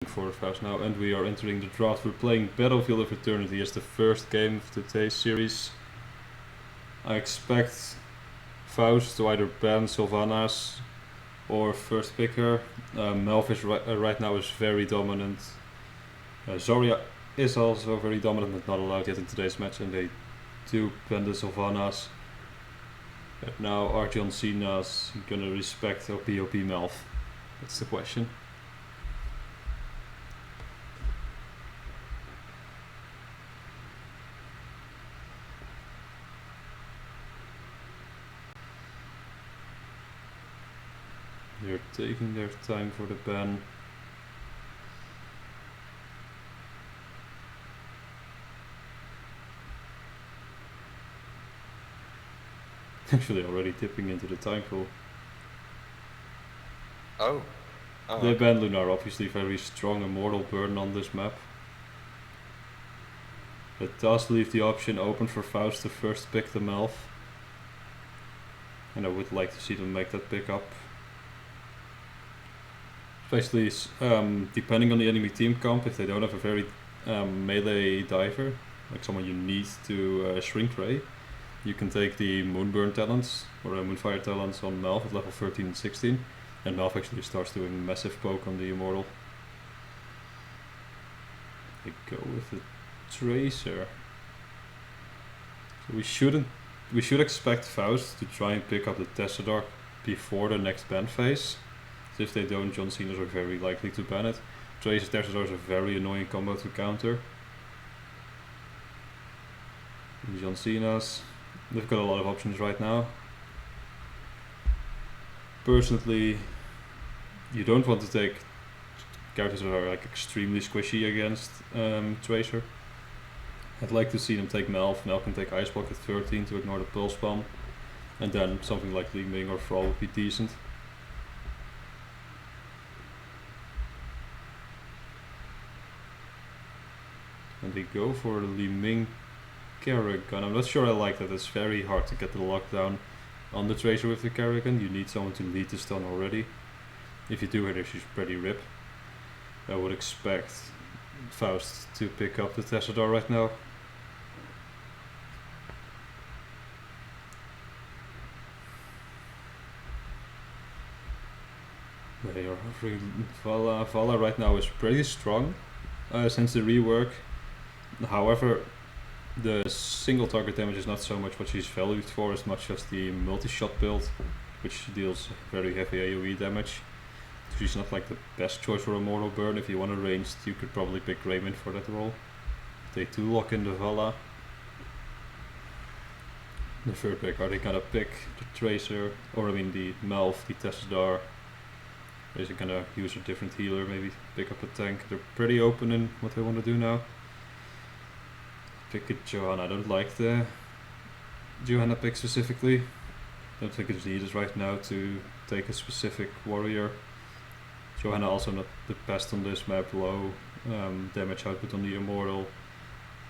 for FAUST now, and we are entering the draft. We're playing Battlefield of Eternity as the first game of today's series. I expect FAUST to either ban Sylvanas or first picker. Melfish right now is very dominant. Zarya is also very dominant, but not allowed yet in today's match, and they do ban the Sylvanas. But now are John Cenas gonna respect OP Melf? That's the question. They're taking their time for the ban. Actually already dipping into the time pool. Oh. They ban Lunar, obviously very strong immortal burn on this map. It does leave the option open for FAUST to first pick the Melf. And I would like to see them make that pick up. Especially depending on the enemy team comp, if they don't have a very melee diver, like someone you need to shrink ray, you can take the Moonburn talents or Moonfire talents on Melf at level 13 and 16, and Melf actually starts doing massive poke on the Immortal. They go with the Tracer. So we should expect FAUST to try and pick up the Tessadar before the next ban phase. So if they don't, John Cena's are very likely to ban it. Tracer Tessadar is a very annoying combo to counter. And John Cena's, they've got a lot of options right now. Personally, you don't want to take characters that are like extremely squishy against Tracer. I'd like to see them take Melf. Melf can take Ice Block at 13 to ignore the Pulse Bomb. And then something like Li Ming or Thrall would be decent. And they go for Li Ming Kerrigan. I'm not sure I like that. It's very hard to get the lockdown on the Tracer with the Kerrigan. You need someone to lead the stun already. If you do hit her, she's pretty rip. I would expect FAUST to pick up the Tessadar right now. They are offering Vala. Vala right now is pretty strong since the rework. However, the single target damage is not so much what she's valued for as much as the multi-shot build, which deals very heavy AoE damage. So she's not like the best choice for a Immortal Burn. If you want a ranged, you could probably pick Raymond for that role. They do lock in the Vala. The third pick, are they gonna pick the Tracer, or I mean the Melf, the Tessadar? Is it gonna use a different healer, maybe pick up a tank? They're pretty open in what they want to do now. Pick a Johanna. I don't like the Johanna pick specifically. Don't think it's needed right now to take a specific warrior. Johanna also not the best on this map, low damage output on the Immortal.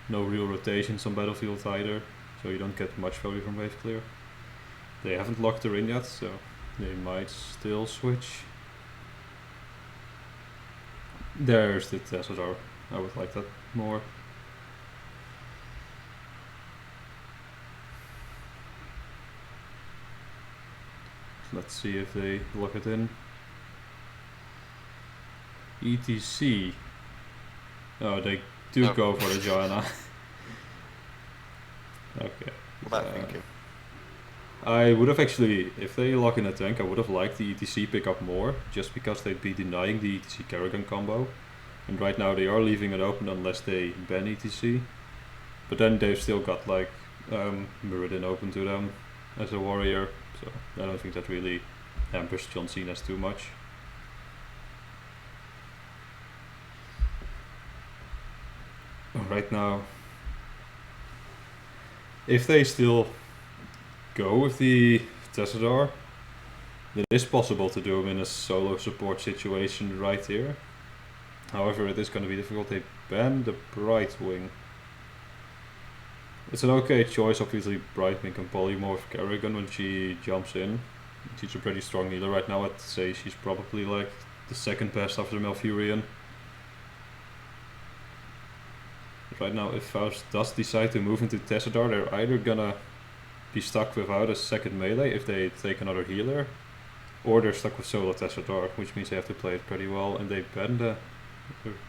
No real rotations on Battlefield either, so you don't get much value from wave clear. They haven't locked her in yet, so they might still switch. There's the Tessadar. I would like that more. Let's see if they lock it in. ETC. Oh, they do go for the Johanna. Okay. What am I thinking? I would have actually, if they lock in a tank, I would have liked the ETC pickup more, just because they'd be denying the ETC Kerrigan combo. And right now they are leaving it open unless they ban ETC. But then they've still got like Muradin open to them as a warrior, so I don't think that really hampers John Cena's too much. Right now, if they still go with the Tessadar, it is possible to do him in a solo support situation right here. However, it is going to be difficult. They ban the Brightwing. It's an okay choice. Obviously, Brightwing can polymorph Kerrigan when she jumps in. She's a pretty strong healer right now. I'd say she's probably like the second best after Malfurion. Right now, if Faust does decide to move into Tessadar, they're either gonna be stuck without a second melee if they take another healer, or they're stuck with solo Tessadar, which means they have to play it pretty well, and they ban the...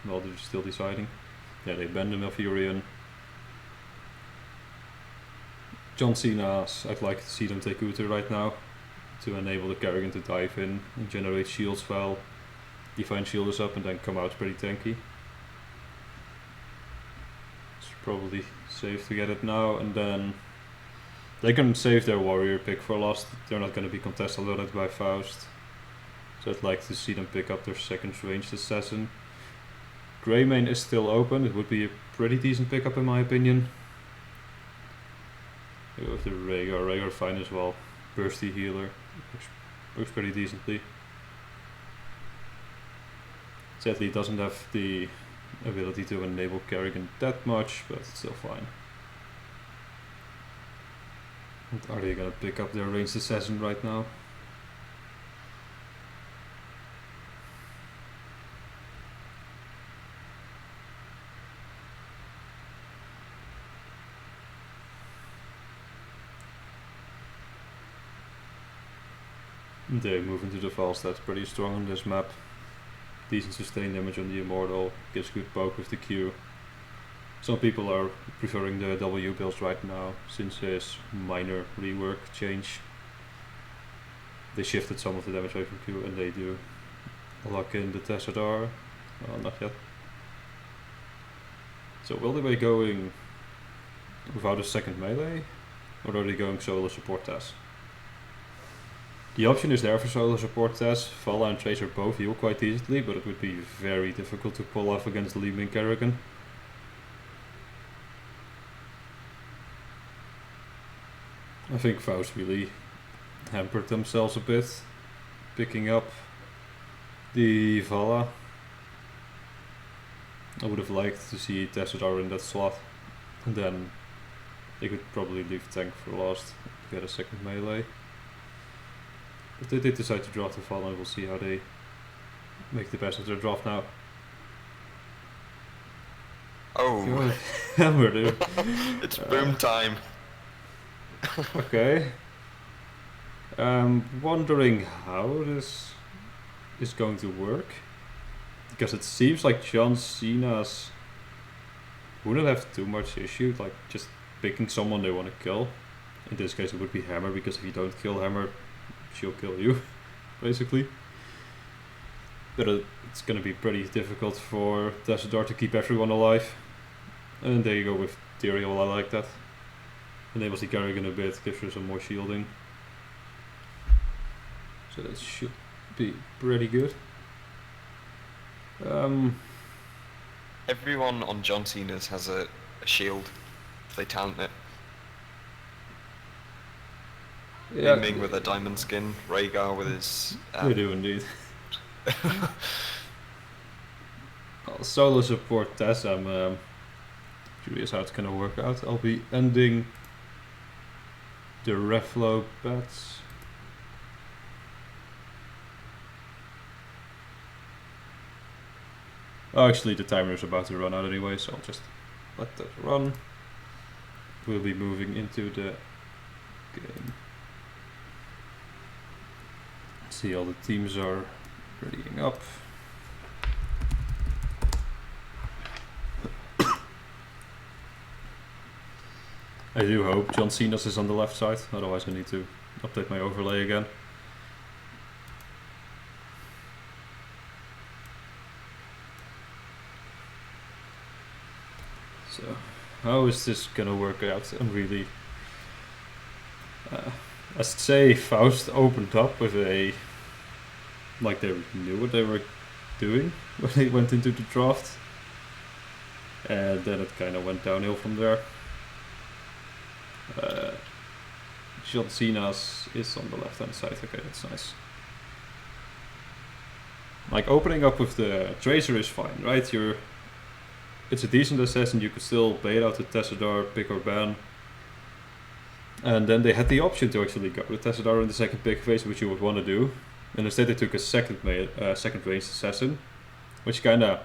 well, they're still deciding. Yeah, they ban the Malfurion. John Cenas, I'd like to see them take Uther right now, to enable the Kerrigan to dive in and generate shields while Divine Shield is up and then come out pretty tanky. It's probably safe to get it now, and then they can save their warrior pick for last. They're not going to be contested loaded by Faust. So I'd like to see them pick up their second ranged assassin. Greymane is still open, it would be a pretty decent pickup in my opinion. They go with the Rhaegar fine as well. Bursty healer, works pretty decently. Sadly it doesn't have the ability to enable Kerrigan that much, but it's still fine. And are they gonna pick up their ranged assassin right now? They move into the FAUST, that's pretty strong on this map. Decent sustain damage on the Immortal, gives good poke with the Q. Some people are preferring the W builds right now, since his minor rework change. They shifted some of the damage away from Q, and they do lock in the Tessadar. Well, not yet. So will they be going without a second melee, or are they going solo support Tess? The option is there for solo support Tess. Vala and Tracer both heal quite decently, but it would be very difficult to pull off against Li Ming Kerrigan. I think Faust really hampered themselves a bit, picking up the Vala. I would have liked to see Tessadar in that slot, and then they could probably leave tank for last to get a second melee. But they did decide to draft the Vala, and we'll see how they make the best of their draft now. Oh, God, hammer, dude. it's boom time. Okay. Wondering how this is going to work, because it seems like John Cena's wouldn't have too much issue, like just picking someone they want to kill. In this case it would be Hammer, because if you don't kill Hammer, she'll kill you, basically. But it's gonna be pretty difficult for Tessadar to keep everyone alive. And there you go with Tyrael, I like that. Enables the Kerrigan a bit, gives her some more shielding. So that should be pretty good. Everyone on John Cena's has a shield if they talent it. Yeah, Li Ming with a diamond skin, Rhaegar with his... we do indeed. Well, solo support Tess, I'm curious how it's gonna work out. I'll be ending the reflow bets. Oh, actually the timer is about to run out anyway, so I'll just let that run. We'll be moving into the game. See, all the teams are readying up. I do hope John Cena's is on the left side, otherwise I need to update my overlay again. So, how is this gonna work out? I'm really... I say Faust opened up with a... like they knew what they were doing when they went into the draft. And then it kind of went downhill from there. John Cena's is on the left hand side, okay, that's nice. Like opening up with the Tracer is fine, right? It's a decent assassin, you could still bait out the Tessadar, pick or ban. And then they had the option to actually go with Tessadar in the second pick phase, which you would want to do. And instead they took a second ranged assassin, which kinda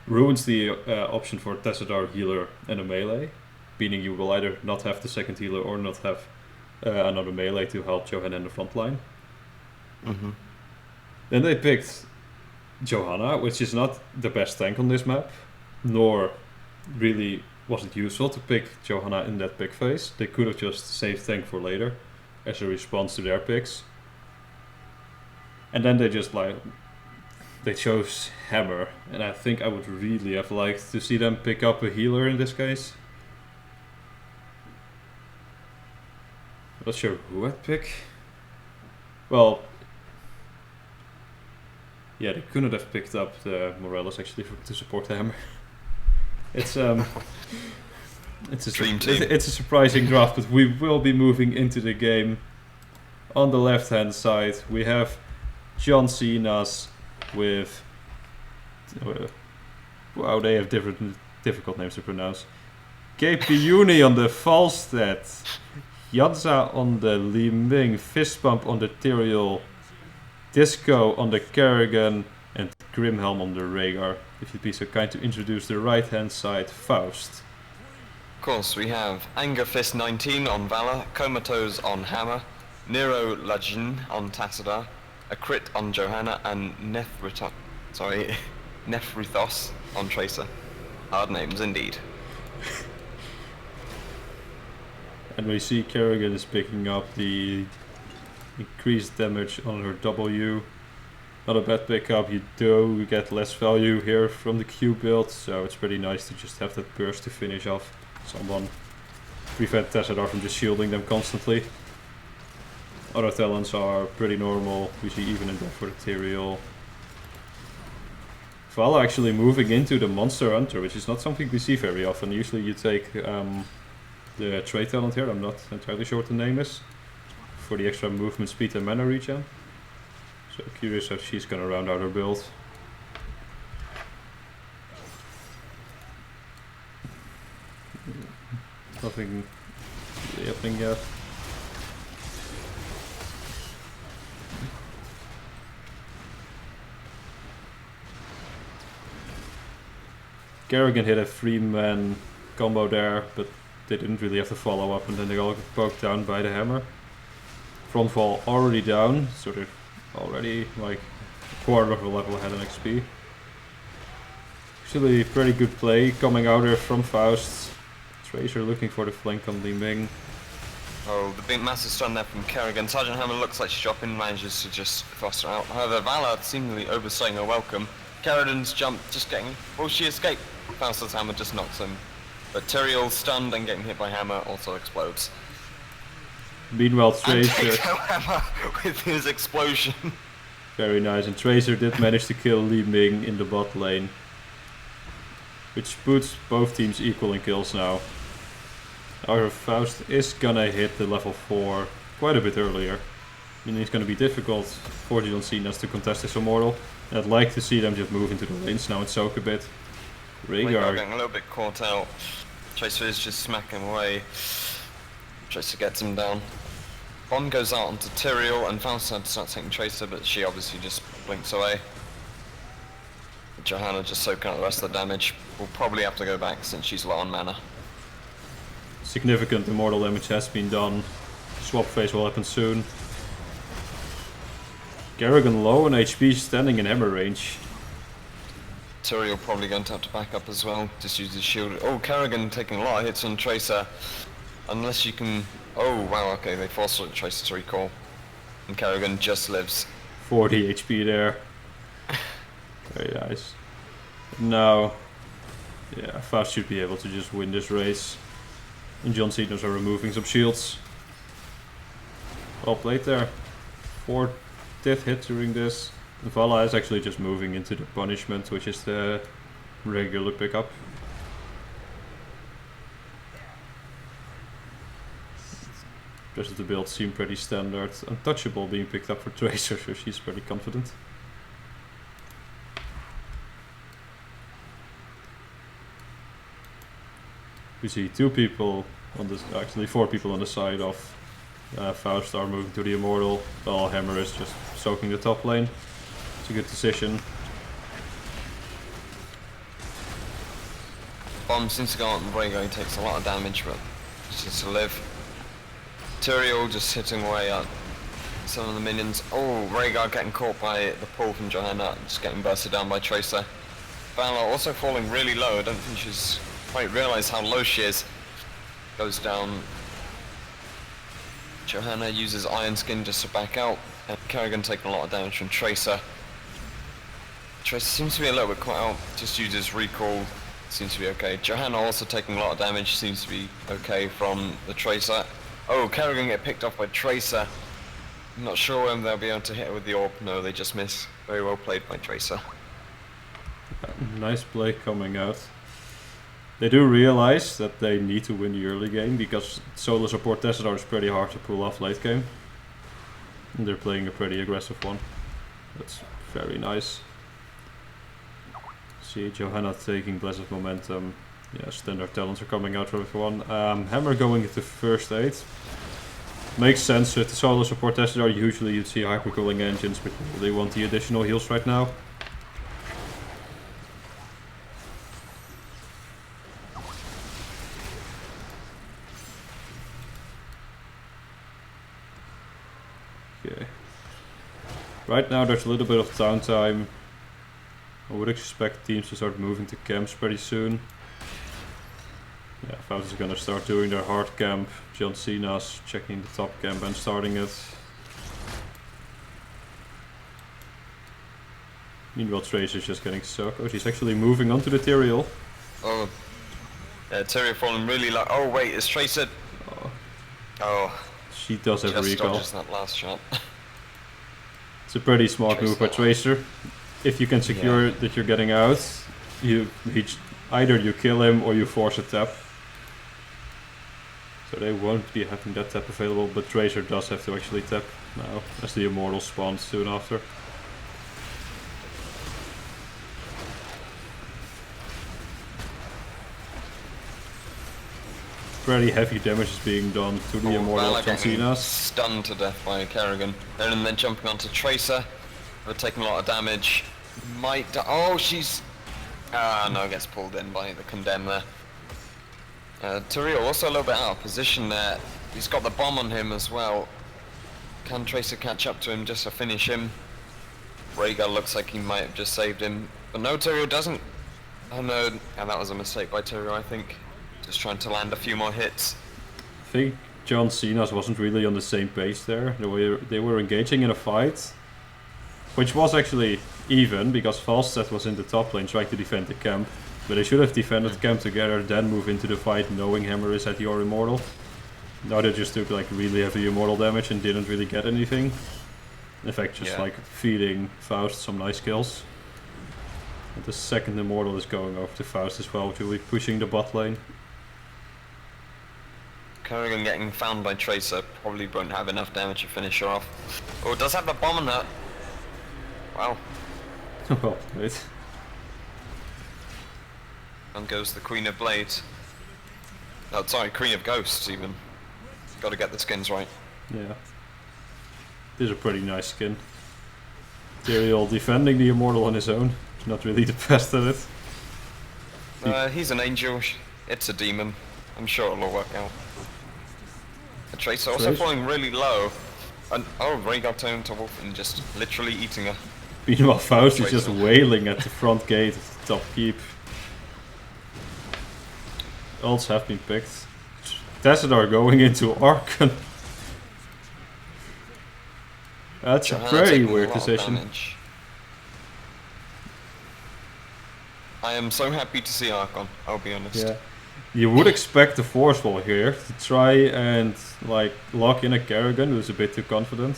ruins the option for Tessadar healer and a melee, meaning you will either not have the second healer or not have another melee to help Johanna in the front line. Mm-hmm. Then they picked Johanna, which is not the best tank on this map, nor really was it useful to pick Johanna in that pick phase. They could have just saved tank for later as a response to their picks. And then they just they chose Hammer, and I think I would really have liked to see them pick up a healer in this case. Not sure who I'd pick. Well, yeah, they couldn't have picked up the Morales actually to support the Hammer. It's it's a Dream team. it's a surprising draft, but we will be moving into the game. On the left hand side, we have John Cenas with wow, they have difficult names to pronounce. KP on the FAUST, Yanza on the Li Ming, Fist Pump on the Tyrael, Disco on the Kerrigan, and Grimhelm on the Rhaegar. If you'd be so kind to introduce the right hand side, Faust. Of course, we have Anger Fist 19 on Valor, Comatose on Hammer, Nero Lajin on Tassadar, a crit on Johanna, and Nephrithos on Tracer. Hard names indeed. And we see Kerrigan is picking up the increased damage on her W. Not a bad pickup. You do get less value here from the Q build, so it's pretty nice to just have that burst to finish off someone. Prevent Tessadar from just shielding them constantly. Other talents are pretty normal. We see even in death for the Tyrael. Vala actually moving into the Monster Hunter, which is not something we see very often. Usually you take the trade talent here, I'm not entirely sure what the name is, for the extra movement speed and mana regen. So curious how she's gonna round out her build. Nothing really happening yet. Kerrigan hit a 3-man combo there, but they didn't really have to follow up, and then they all got poked down by the Hammer. Frontfall already down, so they're already like a quarter of a level ahead in XP. Actually, pretty good play coming out there from Faust. Tracer looking for the flank on Li Ming. Oh, the big massive stun there from Kerrigan. Sergeant Hammer looks like she's dropping, manages to just thrust her out. However, Valor seemingly overstaying her welcome. Kerrigan's jump just getting... Will she escape? Faust's Hammer just knocks him. But Tyrael, stunned and getting hit by Hammer, also explodes. Meanwhile, And Tracer... takes out Hammer with his explosion. Very nice, and Tracer did manage to kill Li Ming in the bot lane. Which puts both teams equal in kills now. However, Faust is gonna hit the level 4 quite a bit earlier. I mean, it's gonna be difficult for John Cenas to contest this Immortal. And I'd like to see them just move into the lanes now and soak a bit. Rhaegar getting a little bit caught out. Tracer is just smacking away. Tracer gets him down. Bomb goes out onto Tyrael, and Faust had to start taking Tracer, but she obviously just blinks away. Johanna just soaking out the rest of the damage. We'll probably have to go back since she's low on mana. significant Immortal damage has been done. Swap phase will happen soon. Kerrigan low on HP, standing in hammer range. Tyrael probably going to have to back up as well. Just use his shield. Oh, Kerrigan taking a lot of hits on Tracer. Unless you can... Oh, wow, okay, they forced Tracer to recall. And Kerrigan just lives. 40 HP there. Very nice. Now, yeah, Faust should be able to just win this race. And John Cenas are removing some shields. Well played there. 4th hit during this. And Vala is actually just moving into the punishment, which is the regular pickup. The rest of the builds seem pretty standard. Untouchable being picked up for Tracer, so she's pretty confident. We see 2 people on this, actually 4 people on the side of Faust are moving to the Immortal, while Hammer is just soaking the top lane. It's a good decision. bomb seems to go out and Rhaegar. He takes a lot of damage, but just needs to live. Tyrael just hitting away at some of the minions. Oh, Rhaegar getting caught by the pull from Johanna, just getting bursted down by Tracer. Vala also falling really low. I don't think she's quite realised how low she is. Goes down. Johanna uses Iron Skin just to back out, and Kerrigan taking a lot of damage from Tracer. Tracer seems to be a little bit caught out, just uses recall, seems to be okay. Johanna also taking a lot of damage, seems to be okay from the Tracer. Oh, Kerrigan get picked off by Tracer. I'm not sure when they'll be able to hit her with the orb. No, they just miss. Very well played by Tracer. Nice play coming out. They do realize that they need to win the early game, because solo support Tessadar is pretty hard to pull off late game. And they're playing a pretty aggressive one. That's very nice. See Johanna taking Blessed Momentum. Yeah, standard talents are coming out for everyone. Hammer going into first aid. Makes sense with the solo support Tessadar. Usually you'd see hyper cooling engines, but they want the additional heals right now. Okay. Right now there's a little bit of downtime. I would expect teams to start moving to camps pretty soon. Yeah, FAUST is gonna start doing their hard camp. Cenas checking the top camp and starting it. Meanwhile Tracer's just getting sucked. Oh, she's actually moving onto the Tyrael. Oh, yeah, Tyrael falling really low. Oh wait, is Tracer? Oh, she does have just recall. dodges that last shot. It's a pretty smart move by Tracer. If you can secure that you're getting out, either you kill him or you force a tap. So they won't be having that tap available, but Tracer does have to actually tap now, as the Immortal spawns soon after. Pretty heavy damage is being done to the Immortal of Cenas. Stunned to death by Kerrigan. And then jumping onto Tracer. They're taking a lot of damage. Might die. Oh, she's... no, gets pulled in by the Condemn there. Tyrael also a little bit out of position there. He's got the bomb on him as well. Can Tracer catch up to him just to finish him? Rhaegar looks like he might have just saved him. But no, Tyrael doesn't. Oh no, and that was a mistake by Tyrael, I think. Just trying to land a few more hits. I think Cenas wasn't really on the same pace there. They were engaging in a fight, which was actually even, because FAUST was in the top lane trying to defend the camp. But they should have defended the camp together, then move into the fight knowing Hammer is at your Immortal. Now they just took like really heavy Immortal damage and didn't really get anything. In fact, just like feeding FAUST some nice kills. And the second Immortal is going over to FAUST as well, which will be pushing the bot lane. Kerrigan getting found by Tracer, probably won't have enough damage to finish her off. Oh, it does have a bomb on her. Wow. Well, wait. And goes the Queen of Blades. Oh, sorry, Queen of Ghosts even. Gotta get the skins right. Yeah. This is a pretty nice skin. Tyrael defending the Immortal on his own. He's not really the best at it. He's an angel, it's a demon. I'm sure it'll all work out. The Tracer also falling really low. And oh, Rhaegar turned to Wolf and just literally eating her. Meanwhile, FAUST is just wailing at the front gate of the top keep. Ults have been picked. Tessadar going into Archon. That's a very weird decision. I am so happy to see Archon, I'll be honest. Yeah. You would expect the Force Wall here to try and like lock in a Kerrigan who's a bit too confident.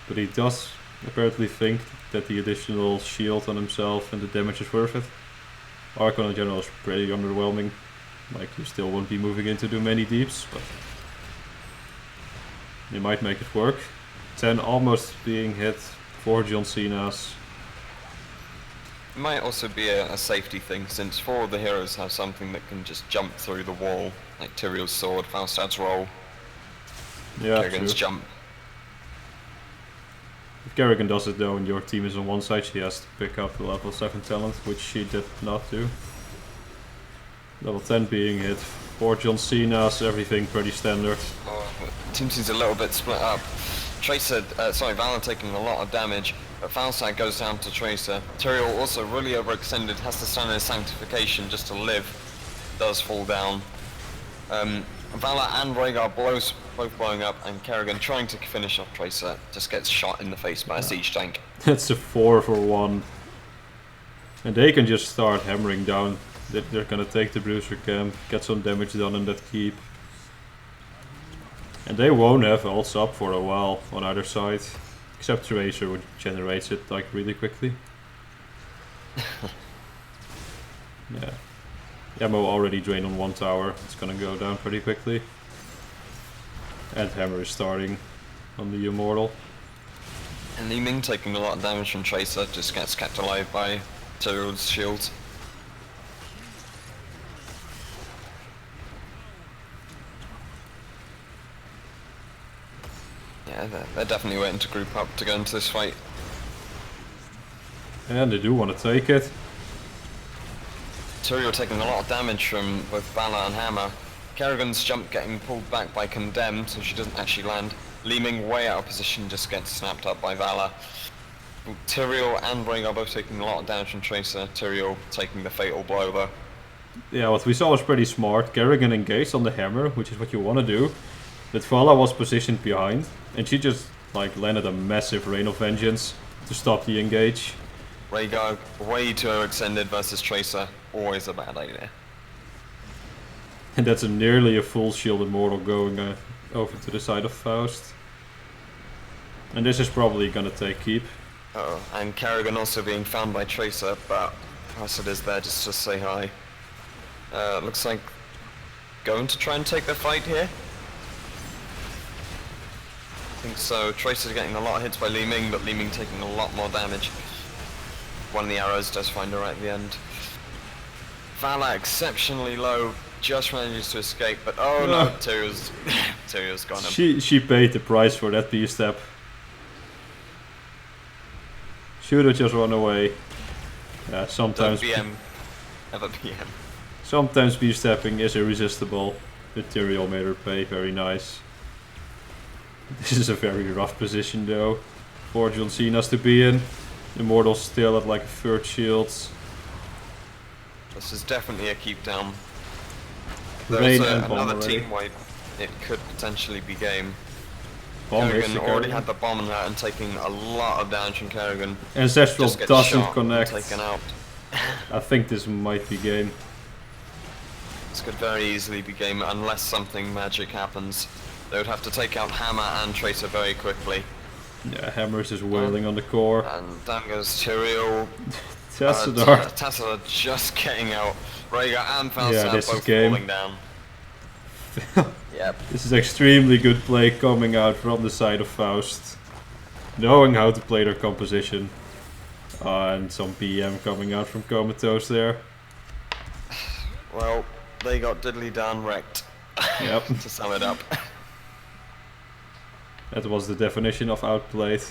But he does apparently think that the additional shield on himself and the damage is worth it. Archon in general is pretty underwhelming. Like, you still won't be moving in to do many deeps, but you might make it work. 10 almost being hit for Cenas. It might also be a safety thing, since 4 of the heroes have something that can just jump through the wall, like Tyrael's sword, Faustad's roll, Kerrigan's jump. If Kerrigan does it though and your team is on one side, she has to pick up the level 7 talent, which she did not do. Level 10 being hit. 4 John Cenas, everything pretty standard. Team seems a little bit split up. Tracer, Valor taking a lot of damage, but FAUST goes down to Tracer. Tyrael also really overextended, has to stand in his Sanctification just to live. Does fall down. Valor and Rhaegar both blowing up, and Kerrigan trying to finish off Tracer just gets shot in the face by a siege tank. That's a 4 for 1. And they can just start hammering down. They're gonna take the Bruiser camp, get some damage done in that keep. And they won't have ults up for a while on either side. Except Tracer, which generates it like really quickly. Yeah. Ammo already drained on 1 tower. It's gonna go down pretty quickly. And Hammer is starting on the Immortal. And Li Ming taking a lot of damage from Tracer, just gets kept alive by Tyrael's shield. Yeah, they're definitely waiting to group up to go into this fight. And they do want to take it. Tyrael taking a lot of damage from both Valor and Hammer. Kerrigan's jump getting pulled back by Condemned, so she doesn't actually land. Li Ming way out of position, just gets snapped up by Valor. Tyrael and Rhaegar both taking a lot of damage from Tracer. Tyrael taking the fatal blow though. Yeah, what we saw was pretty smart. Kerrigan engaged on the Hammer, which is what you want to do. But Vala was positioned behind, and she just like landed a massive Rain of Vengeance to stop the engage. Rhaegar way too overextended versus Tracer, always a bad idea. And that's nearly a full shielded mortal going over to the side of Faust. And this is probably gonna take keep. Uh-oh, and Kerrigan also being found by Tracer, but Hassad is there just to say hi. Looks like going to try and take the fight here. I think so. Tracer's getting a lot of hits by Li Ming, but Li Ming taking a lot more damage. One of the arrows does find her right at the end. Vala exceptionally low, just manages to escape, but oh no, Tyrion's gone. She paid the price for that B-step. Should have just run away. Yeah, sometimes Ever PM. Sometimes B-stepping is irresistible. Material made her pay, very nice. This is a very rough position though. For John Cena's to be in. Immortal's still at like a third shield. This is definitely a keep down. Rain There's and bomb another already. team wipe. It could potentially be game. Bomb Kerrigan already had the bomb in that and taking a lot of damage from Kerrigan. Ancestral Just gets doesn't shot connect. and taken out. I think this might be game. This could very easily be game unless something magic happens. They would have to take out Hammer and Tracer very quickly. Yeah, Hammer is just wailing on the core. And down goes Tyrael. Tassadar. Tassadar just getting out. Rhaegar and Falstad Yeah, this is both game. falling down. Yep. This is extremely good play coming out from the side of Faust. Knowing how to play their composition. And some PM coming out from Comatose there. Well, they got diddly darn wrecked. Yep. To sum it up. That was the definition of outplayed.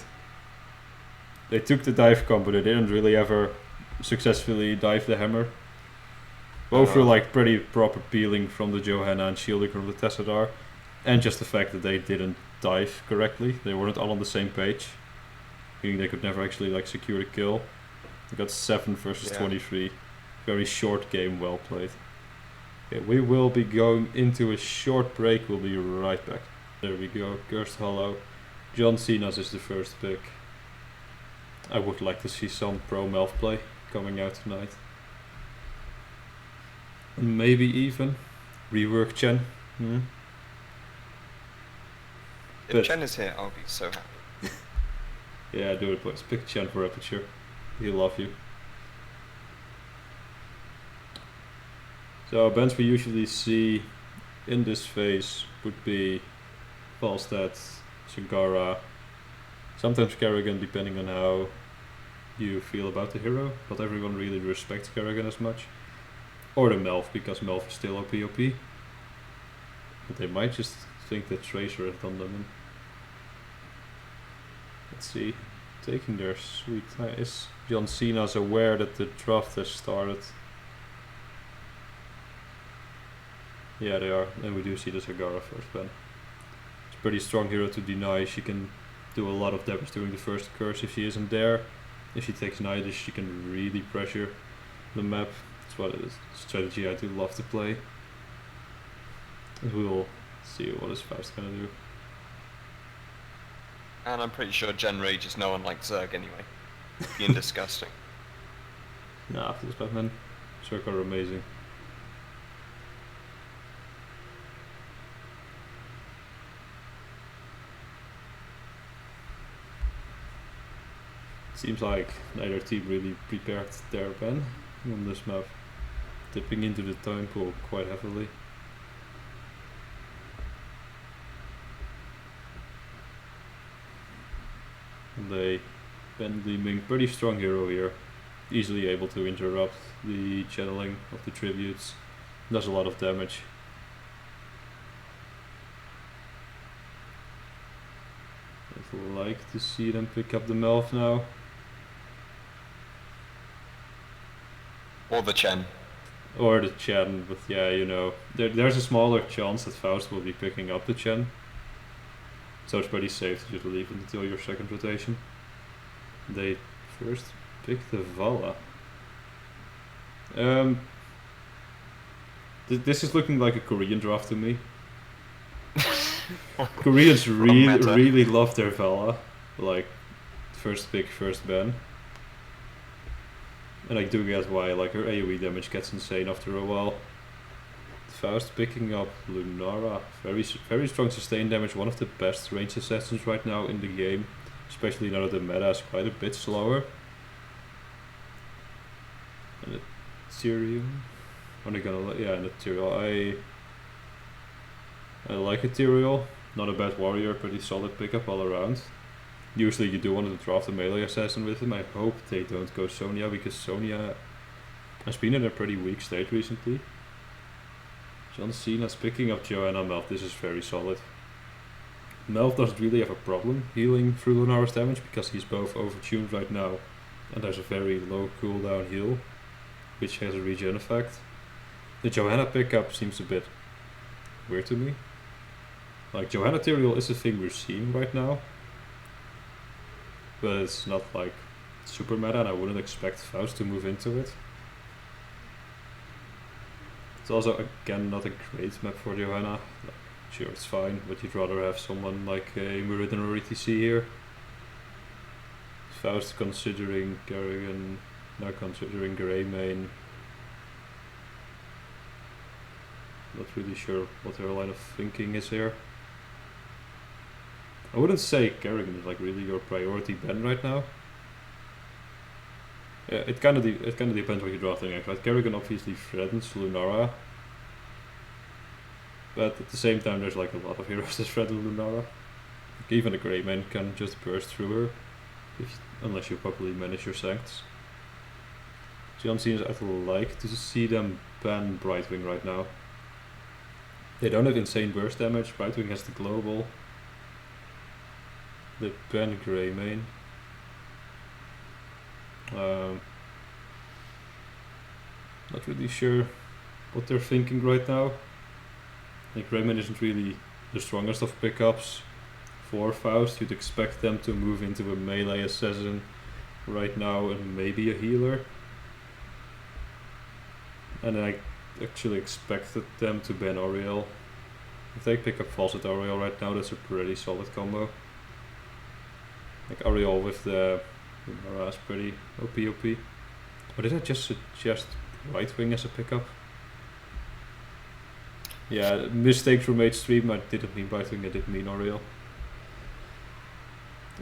They took the dive combo, they didn't really ever successfully dive the Hammer. Both were like pretty proper peeling from the Johanna and shielding from the Tassadar. And just the fact that they didn't dive correctly. They weren't all on the same page. Meaning they could never actually like secure the kill. They got 7 versus 23. Very short game, well played. Okay, we will be going into a short break, we'll be right back. There we go, Cursed Hollow. John Cena's is the first pick. I would like to see some pro Melf play coming out tonight. And maybe even rework Chen. If Chen is here, I'll be so happy. Yeah, do it boys. Pick Chen for Aperture. He'll love you. So bans we usually see in this phase would be Falstad, Sagara, sometimes Kerrigan depending on how you feel about the hero. Not everyone really respects Kerrigan as much. Or the Melf, because Melf is still OP. But they might just think that Tracer has done them in. Let's see. Taking their sweet time. Is John Cena's aware that the draft has started? Yeah, they are, and we do see the Zagara first ban. It's a pretty strong hero to deny. She can do a lot of damage during the first curse if she isn't there. If she takes Nidus, she can really pressure the map. That's what it is. Strategy I do love to play. And we will see what is FAUST gonna do. And I'm pretty sure Gen Rage is no one like Zerg anyway. Being disgusting. Nah, this Batman. Zerg are amazing. Seems like neither team really prepared their ban on this map. Dipping into the time pool quite heavily. And they ban Gleaming, pretty strong hero here. Easily able to interrupt the channeling of the tributes. Does a lot of damage. I'd like to see them pick up the Melf now. Or the Chen. Or the Chen, but yeah, you know, there's a smaller chance that FAUST will be picking up the Chen. So it's pretty safe to just leave it until your second rotation. They first pick the Vala. This is looking like a Korean draft to me. Koreans really love their Vala. Like, first pick, first ban. And I do get why, like, her AoE damage gets insane after a while. FAUST picking up Lunara. Very strong sustain damage, one of the best range assassins right now in the game. Especially now that the meta is quite a bit slower. And Ethereum. Are they gonna yeah, an Ethereal. I like Ethereal. Not a bad warrior, pretty solid pickup all around. Usually you do want to draft a melee assassin with him. I hope they don't go Sonya, because Sonya has been in a pretty weak state recently. John Cena's picking up Johanna Melf. This is very solid. Melf doesn't really have a problem healing through Lunara's damage because he's both overtuned right now and there's a very low cooldown heal which has a regen effect. The Johanna pickup seems a bit weird to me. Like, Johanna Tyrael is a thing we're seeing right now, but it's not like super meta and I wouldn't expect FAUST to move into it. It's also, again, not a great map for Johanna. Like, sure, it's fine, but you'd rather have someone like a Muridin or ETC here. FAUST considering Kerrigan, now considering Greymane. Not really sure what their line of thinking is here. I wouldn't say Kerrigan is like really your priority ban right now. Yeah, it kind of depends what you're drafting next, right? Kerrigan obviously threatens Lunara, but at the same time there's like a lot of heroes that threaten Lunara. Like, even a Greymane can just burst through her, unless you properly manage your sancts. John Cena's, I'd like to see them ban Brightwing right now. They don't have insane burst damage, Brightwing has the global. They ban Greymane. Not really sure what they're thinking right now. Like, Greymane isn't really the strongest of pickups for FAUST. You'd expect them to move into a melee assassin right now and maybe a healer. And I actually expected them to ban Oriel. If they pick up Fawcett Oriel right now, that's a pretty solid combo. Like, Oriel with the Lunara is pretty OP. Or did I just suggest Brightwing as a pickup? Yeah, mistakes from made stream. I didn't mean Brightwing, I did mean Oriel.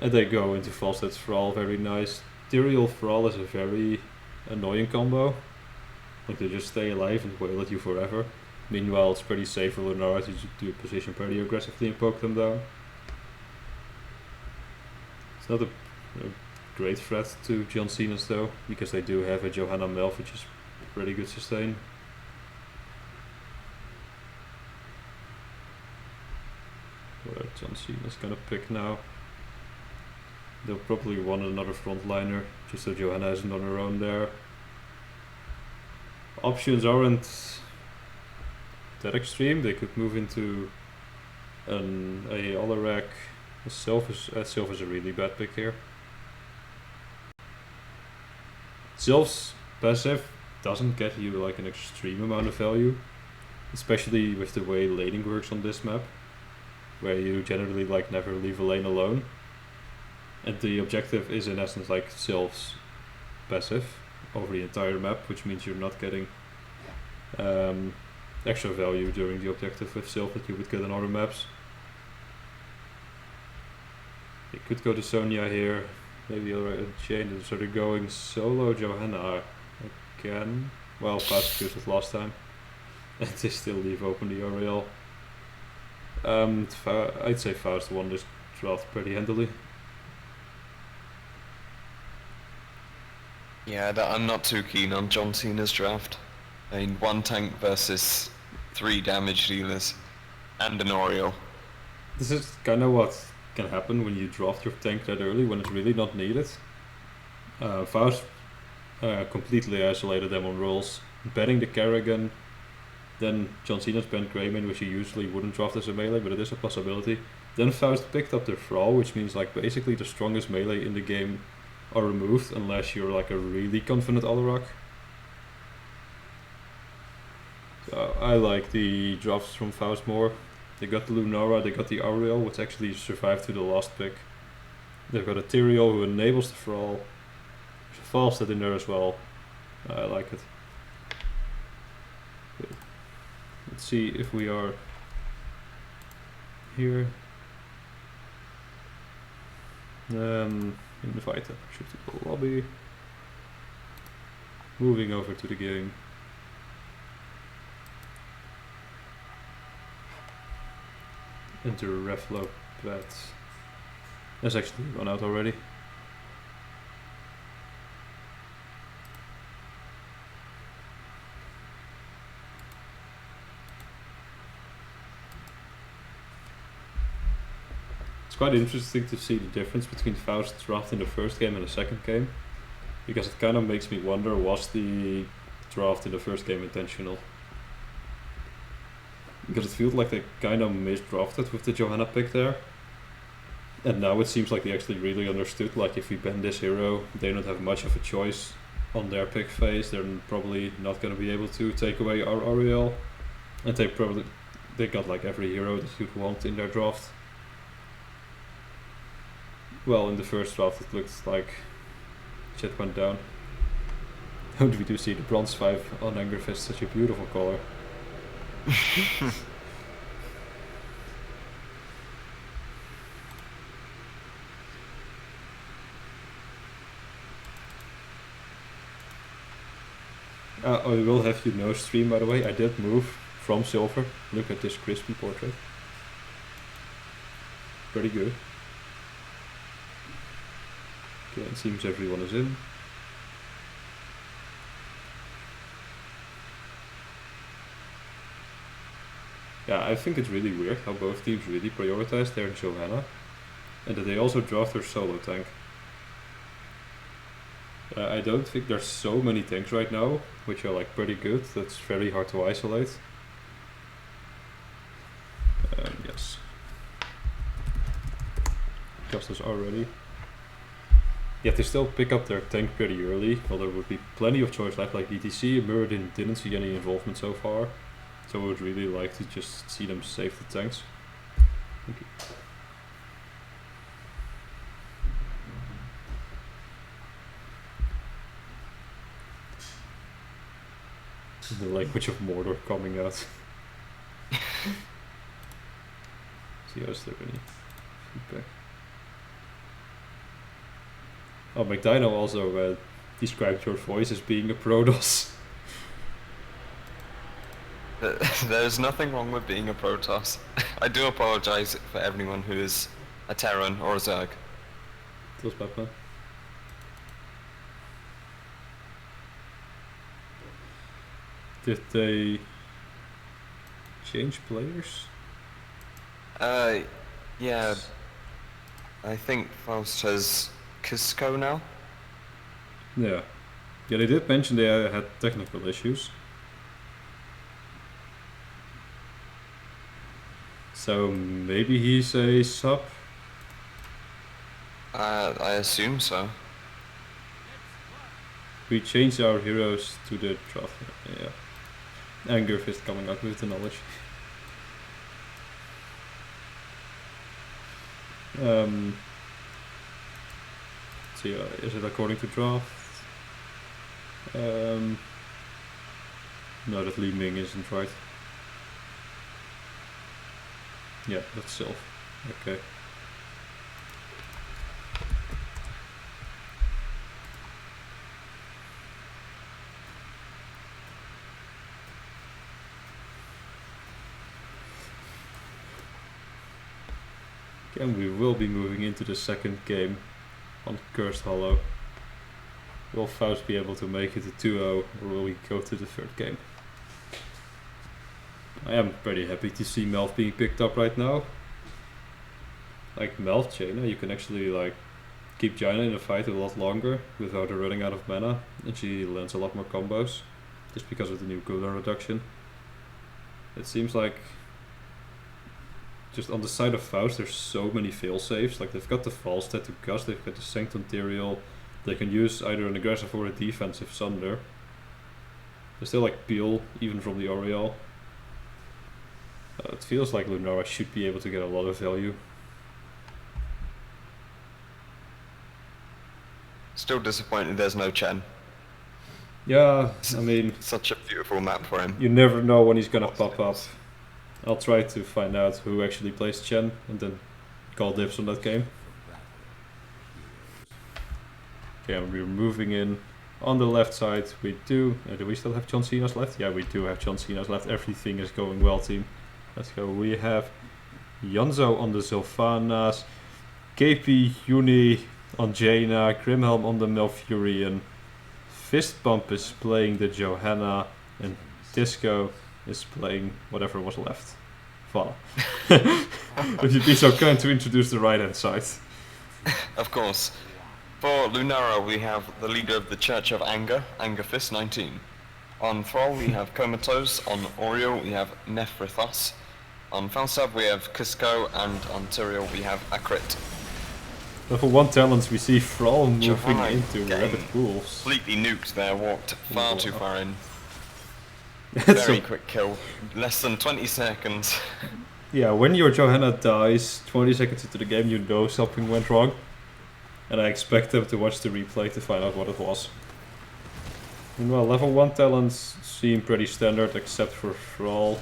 And they go into Fawcett Thrall, very nice. Tyrael Thrall is a very annoying combo. Like, they just stay alive and wail at you forever. Meanwhile, it's pretty safe for Lunara to do position pretty aggressively and poke them down. It's not a great threat to John Cena's though, because they do have a Johanna Melf, which is pretty good sustain. Where John Cena's gonna pick now. They'll probably want another frontliner, just so Johanna isn't on her own there. Options aren't that extreme. They could move into a Alarak. Sylph's a really bad pick here. Sylph's passive doesn't get you like an extreme amount of value, especially with the way laning works on this map, where you generally like never leave a lane alone. And the objective is in essence like Sylph's passive over the entire map, which means you're not getting extra value during the objective with Sylph that you would get on other maps. You could go to Sonya here, maybe a chain, so they're going solo Johanna again. Well, FAUST used it last time. And they still leave open the Oriel. I'd say FAUST won this draft pretty handily. Yeah, I'm not too keen on John Cena's draft. I mean, 1 tank versus 3 damage dealers and an Oriel. This is kind of what can happen when you draft your tank that early, when it's really not needed. FAUST completely isolated them on roles, banning the Kerrigan, then John Cena's banned Greymane, which he usually wouldn't draft as a melee, but it is a possibility. Then FAUST picked up the Thrall, which means like basically the strongest melee in the game are removed unless you're like a really confident Alarak. So I like the drafts from FAUST more. They got the Lunara, they got the Auriel, which actually survived to the last pick. They've got a Tyrael who enables the Thrall. There's a FAUST in there as well. I like it. Okay. Let's see if we are here. Invite Aperture to the lobby. Moving over to the game. Enter Reflow Plat. That's actually run out already. It's quite interesting to see the difference between FAUST draft in the first game and the second game, because it kind of makes me wonder, was the draft in the first game intentional? Because it feels like they kind of misdrafted with the Johanna pick there, and now it seems like they actually really understood, like if we ban this hero, they don't have much of a choice on their pick phase, they're probably not going to be able to take away our Auriel, and they got like every hero that you'd want in their draft. Well, in the first draft it looked like shit went down. How do we do see the Bronze 5 on Angerfist, such a beautiful color. I will have you know, stream by the way, I did move from silver. Look at this crispy portrait. Pretty good. Okay, it seems everyone is in. Yeah, I think it's really weird how both teams really prioritize their Johanna, and that they also draft their solo tank. I don't think there's so many tanks right now, which are like pretty good. That's very hard to isolate. Yes. Customers are ready. Yet they still pick up their tank pretty early, well there would be plenty of choice left, like DTC. Muradin didn't see any involvement so far, so I would really like to just see them save the tanks. Thank you. The language of Mordor coming out. See, is there any feedback? Oh, McDino also described your voice as being a Protoss. There's nothing wrong with being a Protoss. I do apologize for everyone who is a Terran or a Zerg. Feels bad, man. Did they change players? Yeah. I think FAUST has Cusco now. Yeah. Yeah, they did mention they had technical issues. So maybe he's a sub? I assume so. We change our heroes to the draft. Yeah. Anger Fist coming out with the knowledge. So yeah, is it according to draft? No, that Li Ming isn't right. Yeah, that's Sylph. Okay. And we will be moving into the second game on Cursed Hollow. Will Faust be able to make it a 2-0 or will we go to the third game? I am pretty happy to see Melf being picked up right now. Like Melf Jaina, you can actually like keep Jaina in the fight a lot longer without her running out of mana, and she lands a lot more combos just because of the new cooldown reduction. It seems like just on the side of Faust there's so many failsafes. Like they've got the FAUST to Gust, they've got the Sanctuarial, they can use either an aggressive or a defensive Sunder. They still like peel even from the Oriole. It feels like Lunara should be able to get a lot of value. Still disappointed there's no Chen. Yeah, I mean, Such a beautiful map for him. you never know when he's gonna pop up. I'll try to find out who actually plays Chen and then call dibs on that game. Okay, and we're moving in. On the left side we do we still have John Cena's left? Yeah, we do have John Cena's left. Everything is going well, team. Let's go. We have Yonzo on the Sylvanas, KP Uni on Jaina, Grimhelm on the Malfurion, Fist Bump is playing the Johanna, and Disco is playing whatever was left. Vala. Would you be so kind to introduce the right hand side? Of course. For Lunara, we have the leader of the Church of Anger, Angerfist 19. On Thrall, we have Comatose. On Oriole, we have Nephrithos. On Falsab, we have Cusco, and on Tyrael, we have Akrit. Level 1 talents, we see Thrall moving Johanna into Rabbit Wolves. Completely nuked there, walked far too far in. That's Very quick kill, less than 20 seconds. Yeah, when your Johanna dies 20 seconds into the game, you know something went wrong. And I expect them to watch the replay to find out what it was. And well, level 1 talents seem pretty standard except for Thrall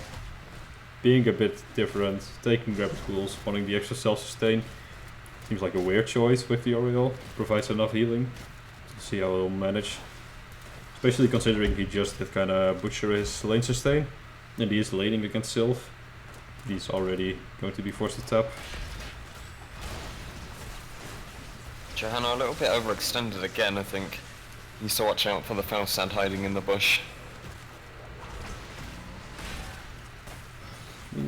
being a bit different, taking Rabbit Ghouls, wanting the extra self-sustain. Seems like a weird choice with the Oriole, provides enough healing. Let's see how he'll manage. Especially considering he just did kinda butcher his lane sustain, and he is laning against Sylph. He's already going to be forced to tap. Johanna a little bit overextended again, I think. Needs to watch out for the Falstad hiding in the bush.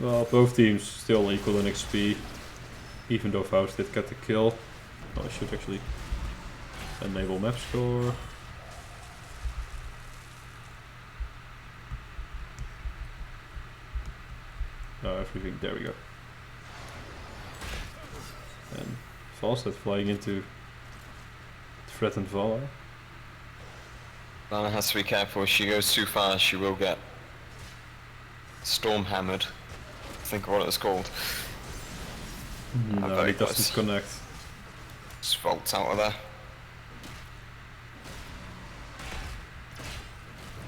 Well, both teams still equal in XP, even though Faust did get the kill. Oh, I should actually enable map score. No, everything, there we go. And Falstad flying into threatened Vala. Lana has to be careful, if she goes too far she will get storm hammered. Think of what it's called. No, very he doesn't close. connect. Just vaults out of there.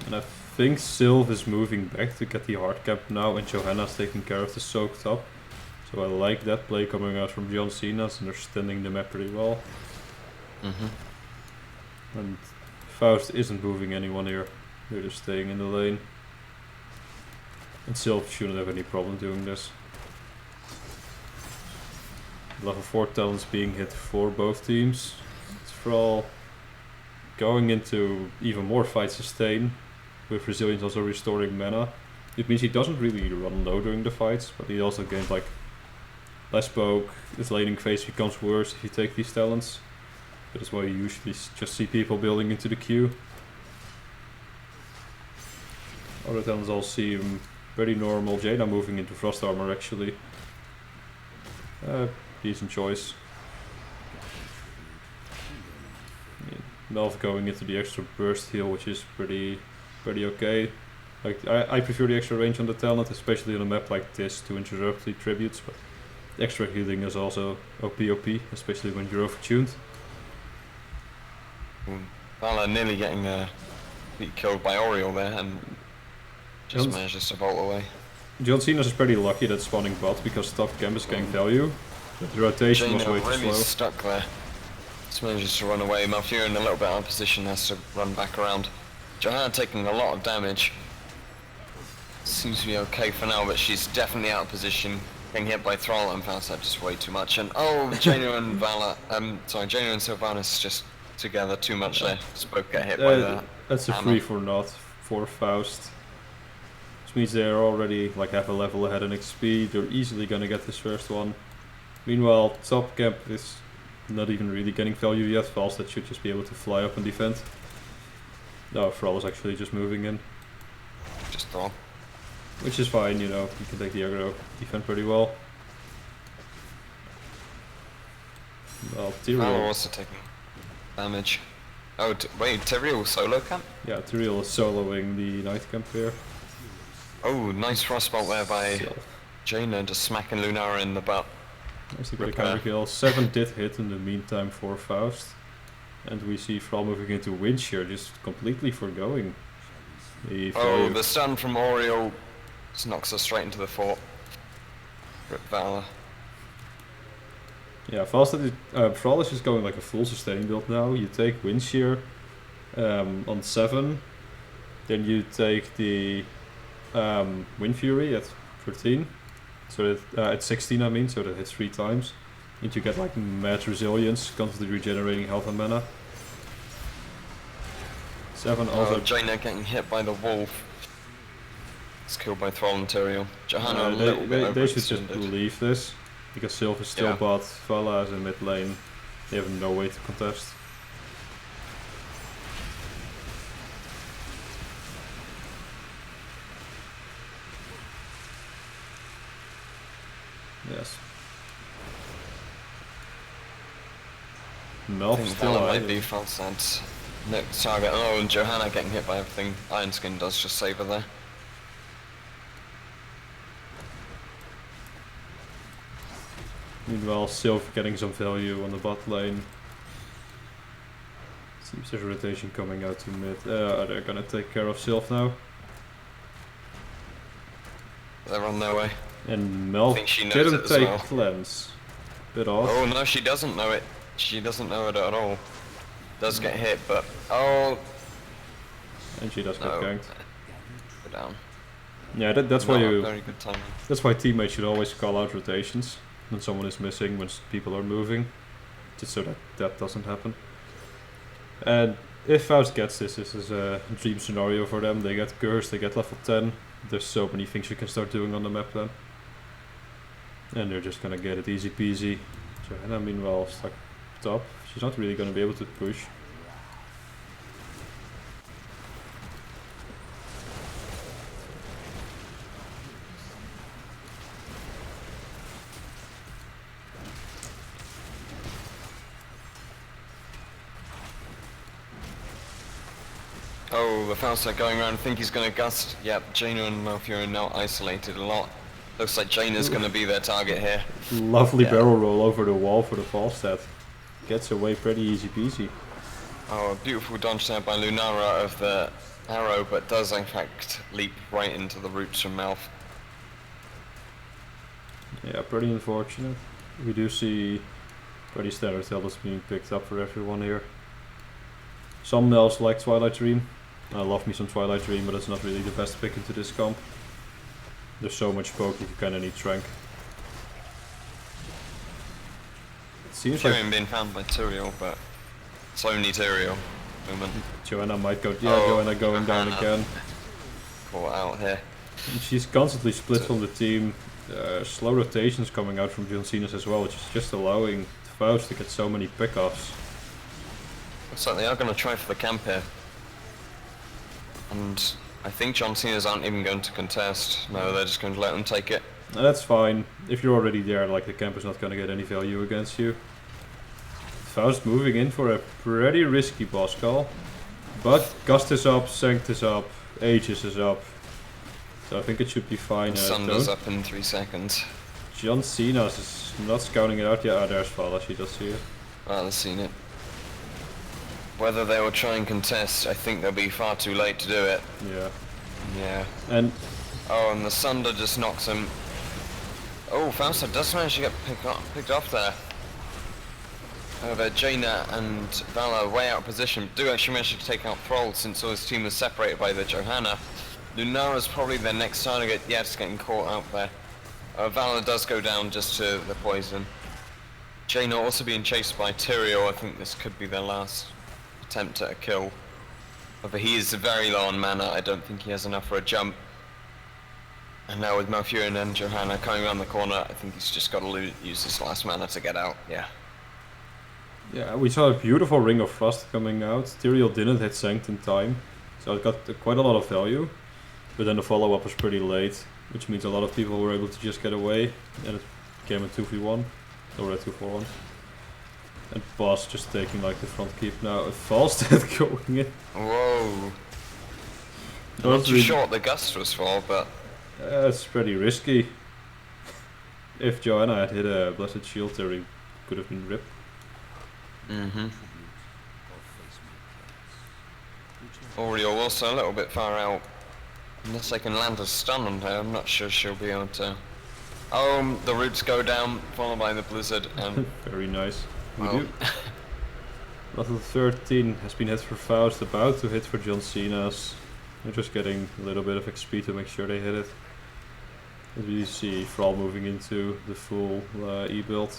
And I think Sylph is moving back to get the hard cap now, and Johanna's taking care of the soaked up. So I like that play coming out from John Cena's, understanding the map pretty well. And Faust isn't moving anyone here, they're just staying in the lane. And Sylph shouldn't have any problem doing this. Level 4 talents being hit for both teams. Thrall going into even more fight sustain, with Resilience also restoring mana. It means he doesn't really run low during the fights, but he also gains like less poke, his laning phase becomes worse if you take these talents. That's why you usually just see people building into the queue. Other talents all seem pretty normal. Jaina moving into Frost Armor actually. Decent choice. Melv going into the extra burst heal, which is pretty okay. Like I prefer the extra range on the talent, especially on a map like this, to interrupt the tributes, but the extra healing is also OP, especially when you're overtuned. Vala nearly getting killed by Oriole there and just manages to bolt away. Cenas is pretty lucky that spawning bot because top camp is getting value, but the rotation was way too really slow. Stuck there. Just manages to run away. Malfurion in a little bit out of position, has to run back around. Johanna taking a lot of damage. Seems to be okay for now, but she's definitely out of position. Getting hit by Thrall and Faust just way too much. And Jaina and Jaina and Sylvanas just together too much there. Just both get hit by the That's a free for naught for Faust. Which means they're already like half a level ahead in XP. They're easily gonna get this first one. Meanwhile, top camp is not even really getting value yet. Falstad should just be able to fly up and defend. No, Thrall is actually just moving in. Just Thrall. Which is fine, you know, you can take the aggro, defend pretty well. Well, Tyrael also taking damage. Oh, wait, Tyrael solo camp? Yeah, Tyrael is soloing the night camp here. Oh, nice frostbolt there by Jaina, just smacking Lunara in the butt. Nice to get a counter kill. 7 did hit in the meantime for Faust. And we see Thrall moving into Winch here, just completely forgoing the value. The stun from Oriole just knocks us straight into the fort. Rip Valor. Yeah, Thrall is just going like a full sustain build now. You take Winch here on 7. Then you take the Wind Fury at 13. So that, at 16 I mean, so that hits 3 times. And you get like mad resilience, constantly regenerating health and mana. 7 also... Jaina getting hit by the wolf. It's killed by Thrall and Tyrael. Johanna they should just leave this, because Sylph is still bot, Vala is in mid lane. They have no way to contest. Yes. Melf still might be Falstad's next target. Oh, and Johanna getting hit by everything. Iron Skin does just save her there. Meanwhile, Sylph getting some value on the bot lane. Seems there's a rotation coming out to mid. They're gonna take care of Sylph now. They're on their way. And Melf didn't take cleanse. Bit off. Oh no, she doesn't know it. She doesn't know it at all. Does get hit, but and she does get ganked. Go down. Yeah, that's why very good timing. That's why teammates should always call out rotations when someone is missing, when people are moving, just so that doesn't happen. And if Faust gets this is a dream scenario for them. They get cursed, they get level 10. There's so many things you can start doing on the map then. And they're just gonna get it easy peasy. Johanna meanwhile stuck top. She's not really gonna be able to push. Oh, the Faust are going around. I think he's going to gust. Yep, Jaina and Malfurion now isolated a lot. Looks like Jaina's going to be their target here. Lovely barrel roll over the wall for the Falstad. Gets away pretty easy peasy. Oh, a beautiful dodge there by Lunara of the arrow, but does in fact leap right into the roots from Malf. Yeah, pretty unfortunate. We do see pretty standard tellers being picked up for everyone here. Some Nels like Twilight Dream. I love me some Twilight Dream, but it's not really the best pick into this comp. There's so much poke that you kinda need Trank. It seems like being found by Tyrael, but it's only Tyrael. Johanna might go. Yeah, Johanna going down again. Caught out here. And she's constantly split from the team. Slow rotations coming out from Cenas as well, which is just allowing Faust to get so many pickoffs. So they are going to try for the camp here. And I think Cenas aren't even going to contest. No, they're just going to let them take it. And that's fine. If you're already there, like the camp is not gonna get any value against you. Faust moving in for a pretty risky boss call. But Gust is up, Sanct is up, Aegis is up. So I think it should be fine. Sunder's up in 3 seconds. John Cenas is not scouting it out yet. Ah, there's Vala, she does see it. Well, I've seen it. Whether they will try and contest, I think they'll be far too late to do it. Yeah. Yeah. And oh, and the Sunder just knocks him. Oh, Fausta does manage to get picked off there. However, Jaina and Vala way out of position do actually manage to take out Thrall since all his team was separated by the Johanna. Lunara's probably their next target, yeah, just getting caught out there. Vala does go down just to the poison. Jaina also being chased by Tyrael. I think this could be their last attempt at a kill. However, he is very low on mana. I don't think he has enough for a jump. And now with Malfurion and Johanna coming around the corner, I think he's just got to use his last mana to get out. Yeah. yeah, we saw a beautiful Ring of Frost coming out. Tyrael didn't hit Sanct in time, so it got quite a lot of value. But then the follow-up was pretty late, which means a lot of people were able to just get away, and it became a 2v1, or a 2-4-1. And Boss just taking like the front keep now. A FAUST going in. Whoa. Not too sure what the gust was for, but... it's pretty risky. If Johanna had hit a Blessed Shield there, he could have been ripped. Mm-hmm. Oriole also a little bit far out. Unless I can land a stun on her, I'm not sure she'll be able to... Oh, the roots go down, followed by the blizzard, and... Very nice. Oh. Level 13 has been hit for Faust, about to hit for John Cenas. They're just getting a little bit of XP to make sure they hit it. As we see Thrall moving into the full E-build.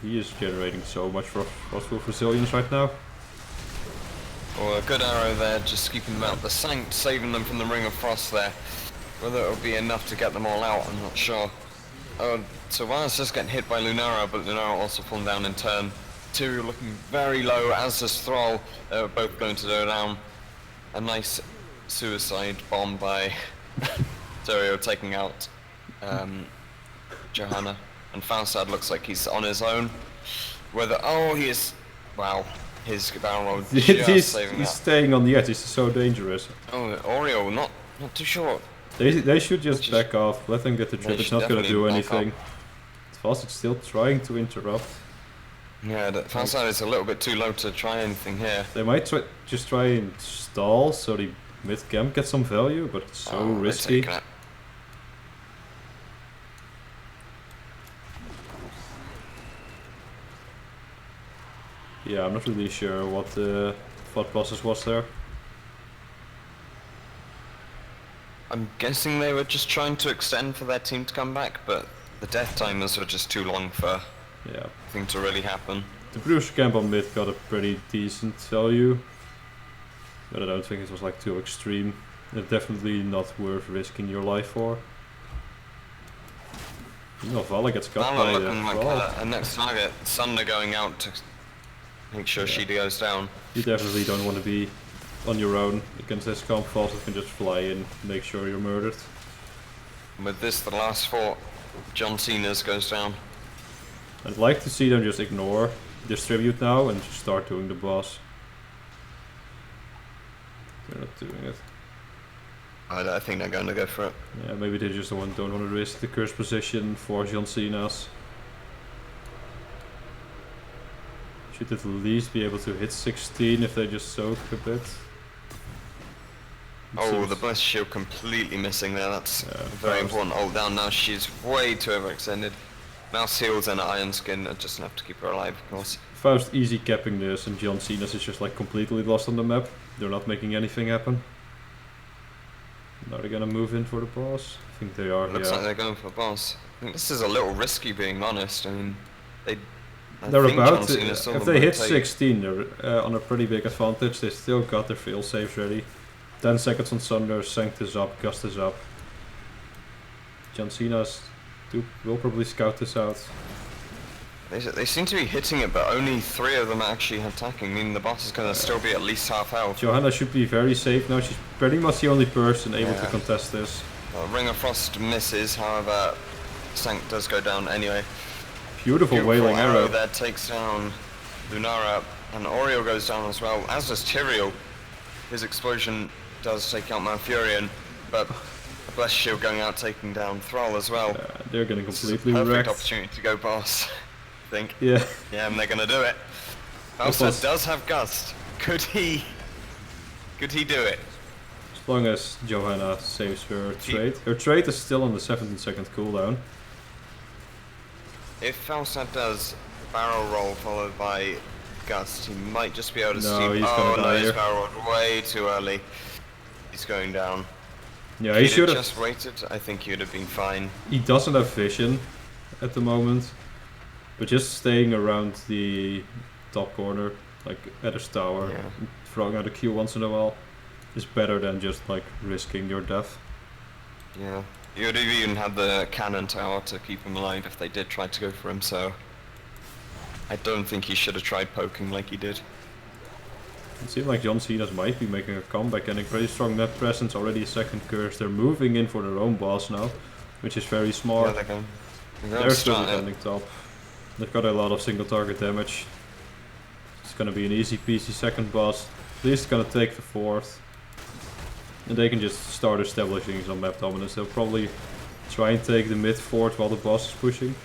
He is generating so much frostproof resilience right now. Oh, a good arrow there, just keeping them out. The Sanct saving them from the Ring of Frost there. Whether it'll be enough to get them all out, I'm not sure. Oh, so Vala's just getting hit by Lunara, but Lunara also falling down in turn. Tyrael looking very low, as does Thrall. They're both going to go down. A nice suicide bomb by Tyrael taking out Johanna. And Faustad looks like he's on his own. Whether... Oh, he is... Wow. His barrel roll just saving he's that. Staying on the edge, this is so dangerous. Oh, Oriole, not too short. They should just back off, let them get the trip, it's not gonna do anything. Faustad's still trying to interrupt. Yeah, the Faustad is a little bit too low to try anything here. They might just try and stall so the mid-camp gets some value, but it's so risky. Yeah, I'm not really sure what the thought process was there. I'm guessing they were just trying to extend for their team to come back, but the death timers were just too long for thing to really happen. The Bruce camp on mid got a pretty decent value, but I don't think it was like too extreme. It's definitely not worth risking your life for. You know, Vala gets cut by looking like a next target. Sunder going out to make sure she goes down. You definitely don't want to be on your own against this comp. Faust can just fly in, make sure you're murdered. With this, the last fort, John Cena's goes down. I'd like to see them just ignore distribute now and just start doing the boss. They're not doing it. I think they're going to go for it. Yeah, maybe they just don't want to risk the curse position for John Cena's. Should at least be able to hit 16 if they just soak a bit. Oh, the Blessed Shield completely missing there. That's very important. Hold down now. She's way too overextended. Mouse heals and Iron Skin are just enough to keep her alive, of course. Faust easy capping this, and John Cena's is just like completely lost on the map. They're not making anything happen. Now they're gonna move in for the boss. I think they are. Looks like they're going for the boss. I think this is a little risky, being honest. I mean, they're about to, if they hit 16, they're on a pretty big advantage. They still got their fail saves ready. 10 seconds on Sunder, Sanct is up, Gust is up. John Cena's will probably scout this out. They seem to be hitting it, but only 3 of them are actually attacking, meaning the boss is going to still be at least half health. Johanna should be very safe now. She's pretty much the only person able to contest this. Ring of Frost misses, however, Sank does go down anyway. Beautiful wailing arrow. That takes down Lunara, and Oriole goes down as well, as does Tyrael. His explosion does take out Malfurion, but a Blessed Shield going out, taking down Thrall as well. They're getting completely wrecked. Perfect opportunity to go boss, I think. Yeah. Yeah, and they're gonna do it. FAUST does have Gust. Could he do it? As long as Johanna saves her trade. Her trade is still on the 17-second cooldown. If FAUST does barrel roll followed by Gust, he might just be able to No, he's gonna die he's here. barrel rolled way too early. He's going down. Yeah, If he he'd should have. just waited, I think he would have been fine. He doesn't have vision at the moment, but just staying around the top corner, like at his tower, and throwing out a Q once in a while, is better than just like risking your death. Yeah. You would have even had the cannon tower to keep him alive if they did try to go for him, so I don't think he should have tried poking like he did. It seems like John Cena's might be making a comeback, getting pretty strong net presence, already a second curse. They're moving in for their own boss now, which is very smart. Yeah, They're still defending top. They've got a lot of single target damage. It's gonna be an easy peasy second boss. At least it's gonna take the fourth. And they can just start establishing some map dominance. They'll probably try and take the mid fort while the boss is pushing.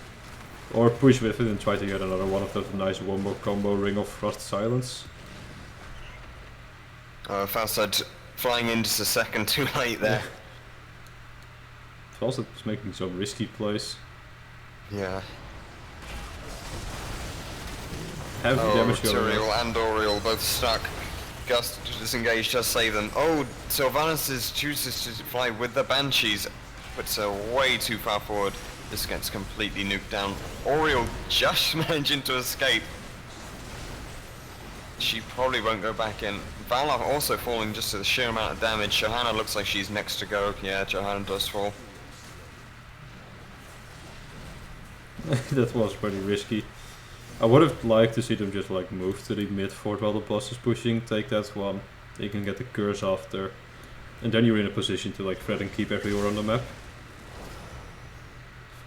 Or push with it and try to get another one of those nice wombo combo Ring of Frost Silence. FAUST flying into the second too late there. FAUST was making some risky plays. Yeah. Heavy damage going on. Tyrael and Oriole both stuck. Gust to disengage does save them. Oh, Sylvanas chooses to fly with the Banshees, puts her way too far forward. This gets completely nuked down. Oriole just managing to escape. She probably won't go back in. Valor also falling just to the sheer amount of damage. Johanna looks like she's next to go. Yeah, Johanna does fall. That was pretty risky. I would have liked to see them just like move to the mid fort while the boss is pushing, take that one, you can get the curse after, and then you're in a position to like thread and keep everywhere on the map.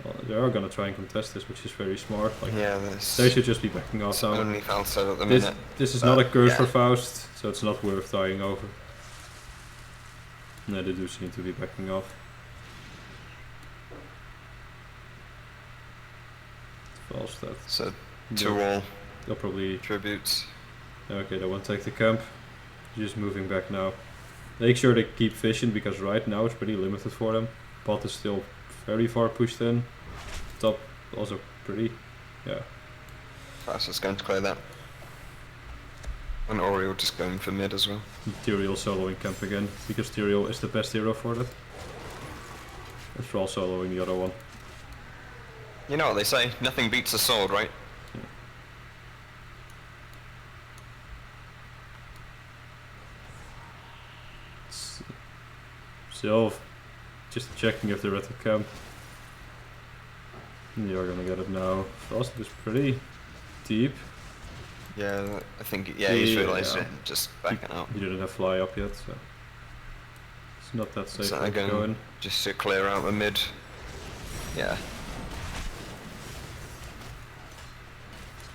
Well, they are gonna try and contest this, which is very smart. Like, yeah, they should just be backing off now. Only FAUST at the minute. This is not a curse for FAUST, so it's not worth dying over. No, they do seem to be backing off. FAUST that. So, to all. They'll probably... Tributes. Okay, they won't take the camp. Just moving back now. Make sure they keep vision, because right now it's pretty limited for them. Bot is still very far pushed in. Top also pretty... yeah. FAUST is going to clear that. And Oriole just going for mid as well. Tyrael soloing camp again, because Tyrael is the best hero for that. And Thrall soloing the other one. You know what they say, nothing beats a sword, right? So, just checking if they're at the camp. You're gonna get it now. Frost is pretty deep. Yeah, I think, yeah, he's realised it, just backing out. He didn't have fly up yet, so it's not that safe So to go in. just to clear out the mid. Yeah.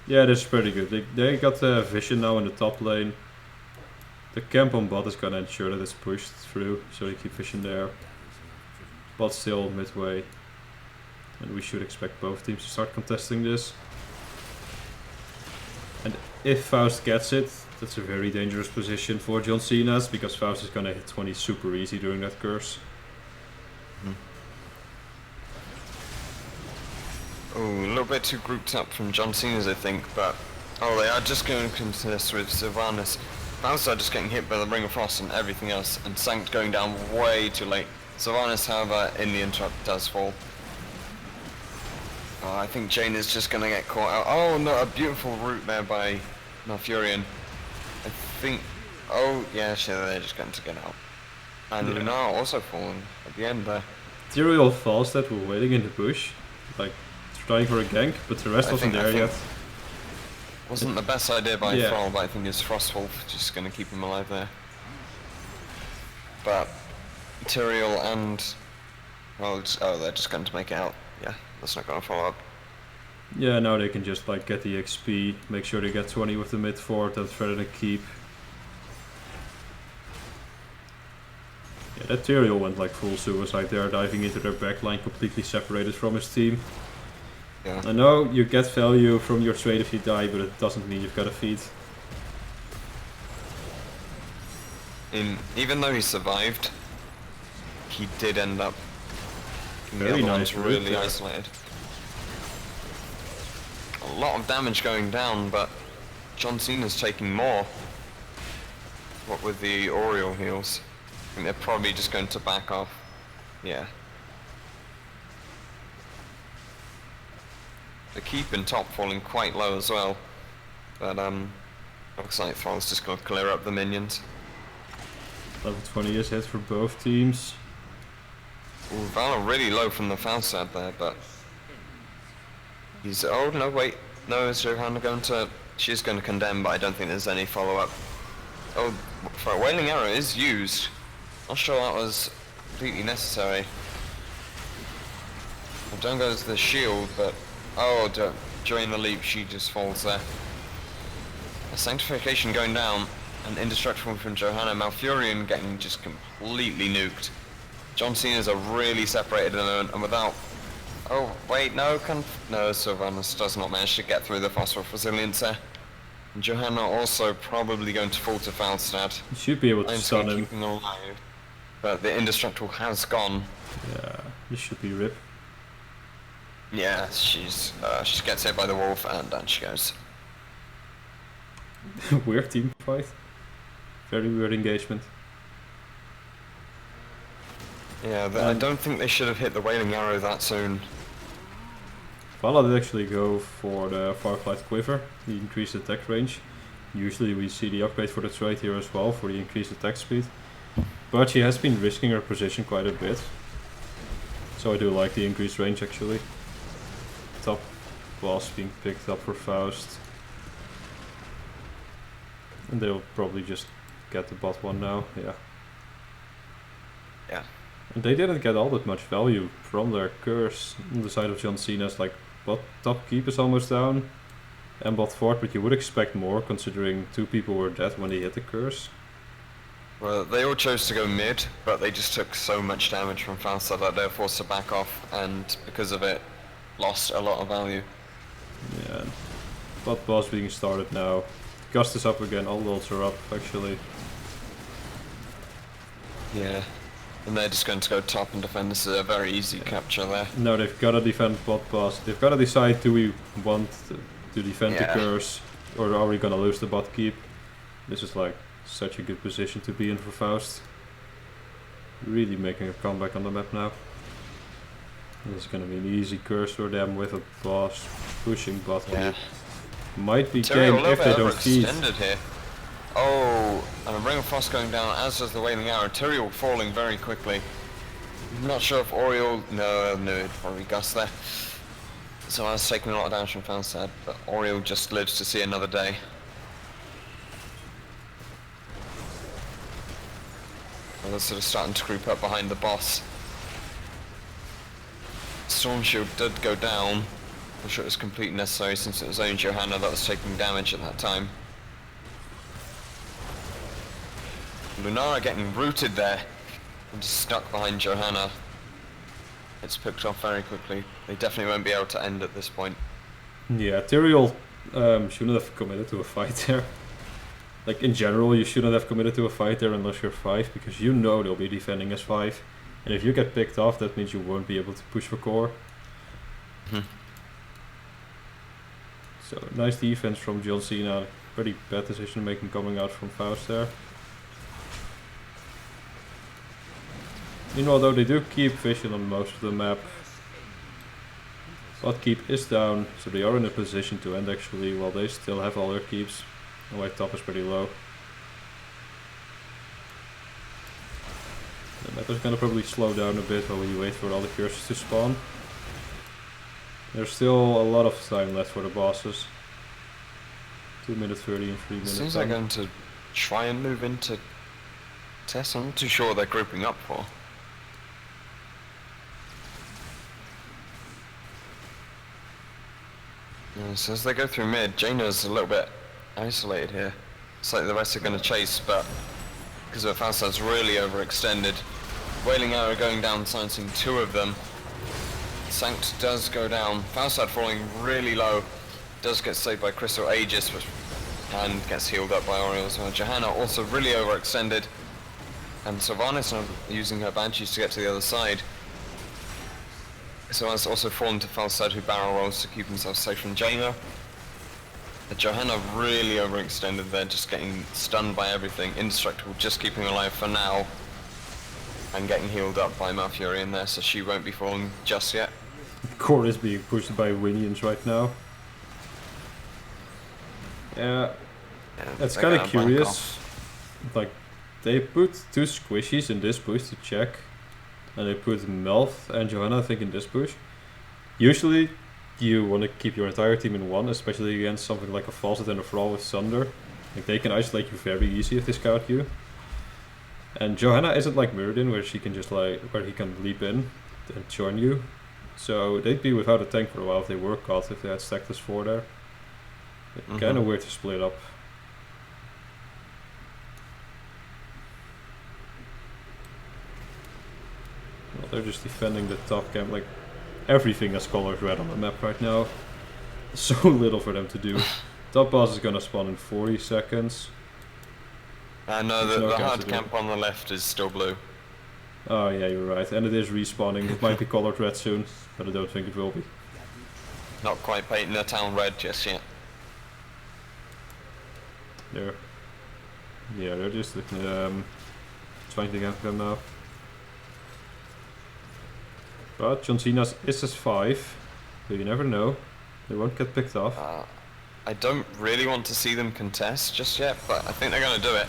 Yeah, that's pretty good. They got the vision now in the top lane. The camp on bot is gonna ensure that it's pushed through, so they keep vision there. Bot still midway. And we should expect both teams to start contesting this. And if FAUST gets it, that's a very dangerous position for John Cena's, because FAUST is gonna hit 20 super easy during that curse. Oh, a little bit too grouped up from John Cena's, I think, but... Oh, they are just going to contest with Sylvanas. FAUST are just getting hit by the Ring of Frost and everything else, and Sanct going down way too late. Sylvanas, however, in the interrupt does fall. Oh, I think Jane is just going to get caught out. Oh, no, a beautiful route there by Malfurion. I think... Oh, yeah, sure, they're just going to get out. And Lunar also fallen at the end there. Tyrael falls that we're waiting in the bush. Like, trying for a gank, but the rest wasn't there yet. Wasn't the best idea by Yeah. Thrall, but I think it's Frostwolf just going to keep him alive there. But Tyrael and... well, they're just going to make it out. Yeah, that's not going to follow up. Yeah, now they can just like get the XP, make sure they get 20 with the mid fort and threaten a keep. Yeah, that Tyrael went like full suicide there, diving into their backline, completely separated from his team. Yeah. I know you get value from your trade if you die, but it doesn't mean you've got a feed. Even though he survived, he did end up Very nice, really isolated. A lot of damage going down, but John Cena's taking more. What with the Oriole heals? I think they're probably just going to back off. Yeah. The keep in top falling quite low as well. But looks like Thrall's just going to clear up the minions. Level 20 is hit for both teams. Ooh, Valor really low from the FAUST side there, but he's... oh no, wait. No, is Johanna going to... she's going to condemn, but I don't think there's any follow-up. Oh, for a Wailing Arrow is used. Not sure that was completely necessary. Well, don't go to the shield, but... oh, during the leap she just falls there. A Sanctification going down, and Indestructible from Johanna. Malfurion getting just completely nuked. John Cena's are really separated and without... oh, wait, no, no, Sylvanas does not manage to get through the Phosphorus Resilience there. And Johanna also probably going to fall to Falstad. You should be able to stun him. Keeping alive. But the Indestructible has gone. Yeah, this should be rip. Yeah, she gets hit by the wolf and down she goes. Weird team fight. Very weird engagement. Yeah, I don't think they should have hit the Wailing Arrow that soon. Vala did actually go for the Fireflight Quiver, the increased attack range. Usually we see the upgrade for the trade here as well, for the increased attack speed. But she has been risking her position quite a bit. So I do like the increased range actually. Top boss being picked up for FAUST. And they'll probably just get the bot one now, yeah. Yeah. And they didn't get all that much value from their curse on the side of John Cena's, like bot top keep is almost down and bot fort, but you would expect more considering 2 people were dead when they hit the curse. Well, they all chose to go mid, but they just took so much damage from FAUST that they were forced to back off, and because of it, lost a lot of value. Yeah, bot boss being started now. Gust is up again, all ults are up actually. Yeah. And they're just going to go top and defend. This is a very easy capture there. No, they've got to defend bot boss. They've got to decide, do we want to defend the curse, or are we going to lose the bot keep? This is like such a good position to be in for FAUST. Really making a comeback on the map now. This is going to be an easy curse for them with a boss pushing bot keep. Might be game if they don't feed. Here. Oh, and a Ring of Frost going down, as does the Wailing Arrow. Tyrael falling very quickly. I'm not sure if Oriole... no, probably Gus there. So I was taking a lot of damage from Falstad, but Oriole just lives to see another day. Well, they're sort of starting to creep up behind the boss. Storm Shield did go down. I'm sure it was completely necessary since it was only Johanna that was taking damage at that time. Lunara getting rooted there and just stuck behind Johanna. It's picked off very quickly. They definitely won't be able to end at this point. Yeah, Tyrael shouldn't have committed to a fight there. Like in general, you shouldn't have committed to a fight there unless you're 5, because you know they'll be defending as 5. And if you get picked off, that means you won't be able to push for core. So nice defense from John Cena. Pretty bad decision making coming out from FAUST there. You know, though they do keep vision on most of the map. Bot keep is down, so they are in a position to end actually, while they still have all their keeps. The white top is pretty low. The map is gonna probably slow down a bit while we wait for all the curses to spawn. There's still a lot of time left for the bosses. 2 minutes 30 and 3 minutes. Seems they're going to try and move into Tess. I'm not too sure what they're grouping up for. Yeah, so as they go through mid, Jaina's a little bit isolated here. It's like the rest are going to chase, but because of Faustad's really overextended. Wailing Arrow going down, silencing 2 of them. Sanct does go down. Faustad falling really low. Does get saved by Crystal Aegis, and gets healed up by Oriole as well. Johanna also really overextended. And Sylvanas now using her Banshees to get to the other side. So has also fallen to Faustad, who barrel rolls to keep himself safe from Jaina. Johanna really overextended there, just getting stunned by everything. Indestructible just keeping alive for now. And getting healed up by Malfurion in there, so she won't be falling just yet. Core is being pushed by Winions right now. Yeah, that's kind of curious. Like, they put 2 squishies in this push to check. And they put Melf and Johanna, I think, in this push. Usually, you want to keep your entire team in one, especially against something like a Faucet and a Thrall with Thunder. Like, they can isolate you very easy if they scout you. And Johanna isn't like Muradin, where she can just like, where he can leap in and join you. So they'd be without a tank for a while if they were caught, if they had stacked this 4 there. Kind of weird to split up. Well, they're just defending the top camp. Like, everything has colors red on the map right now. So little for them to do. Top boss is gonna spawn in 40 seconds. No, the hard camp on the left is still blue. Oh yeah, you're right. And it is respawning. It might be colored red soon, but I don't think it will be. Not quite painting the town red just yet. There. Yeah, they're just trying to get them now. But John Cena's is S5, so you never know. They won't get picked off. I don't really want to see them contest just yet, but I think they're going to do it.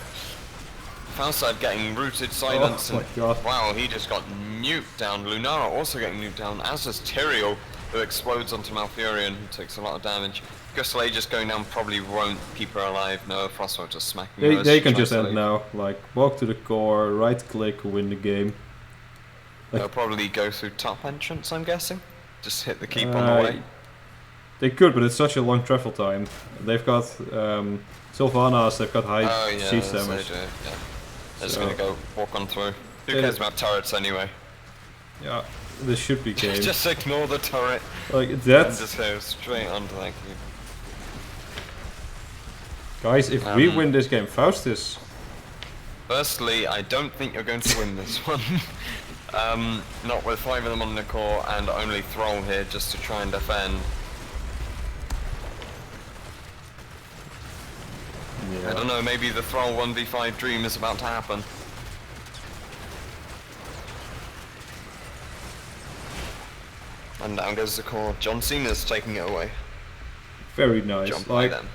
Faustad getting rooted, silence, oh my God. Wow, he just got nuked down. Lunara also getting nuked down, as does Tyrael, who explodes onto Malfurion, who takes a lot of damage. Crystal Aegis going down probably won't keep her alive. No, Frostwell just smacking her. They can just end now. Like, walk to the core, right click, win the game. They'll probably go through top entrance, I'm guessing. Just hit the keep on the way. They could, but it's such a long travel time. They've got Sylvanas, they've got high siege damage. They do, yeah. They're just gonna go walk on through. Who cares about turrets anyway? Yeah, this should be game. Just ignore the turret. Like that. And just go straight onto that keep. Guys, if we win this game, Faust is. Firstly, I don't think you're going to win this one. Not with 5 of them on the core and only Thrall here just to try and defend. Yeah. I don't know, maybe the Thrall 1v5 dream is about to happen. And down goes the core. John Cena's taking it away. Very nice. Jump like, by them.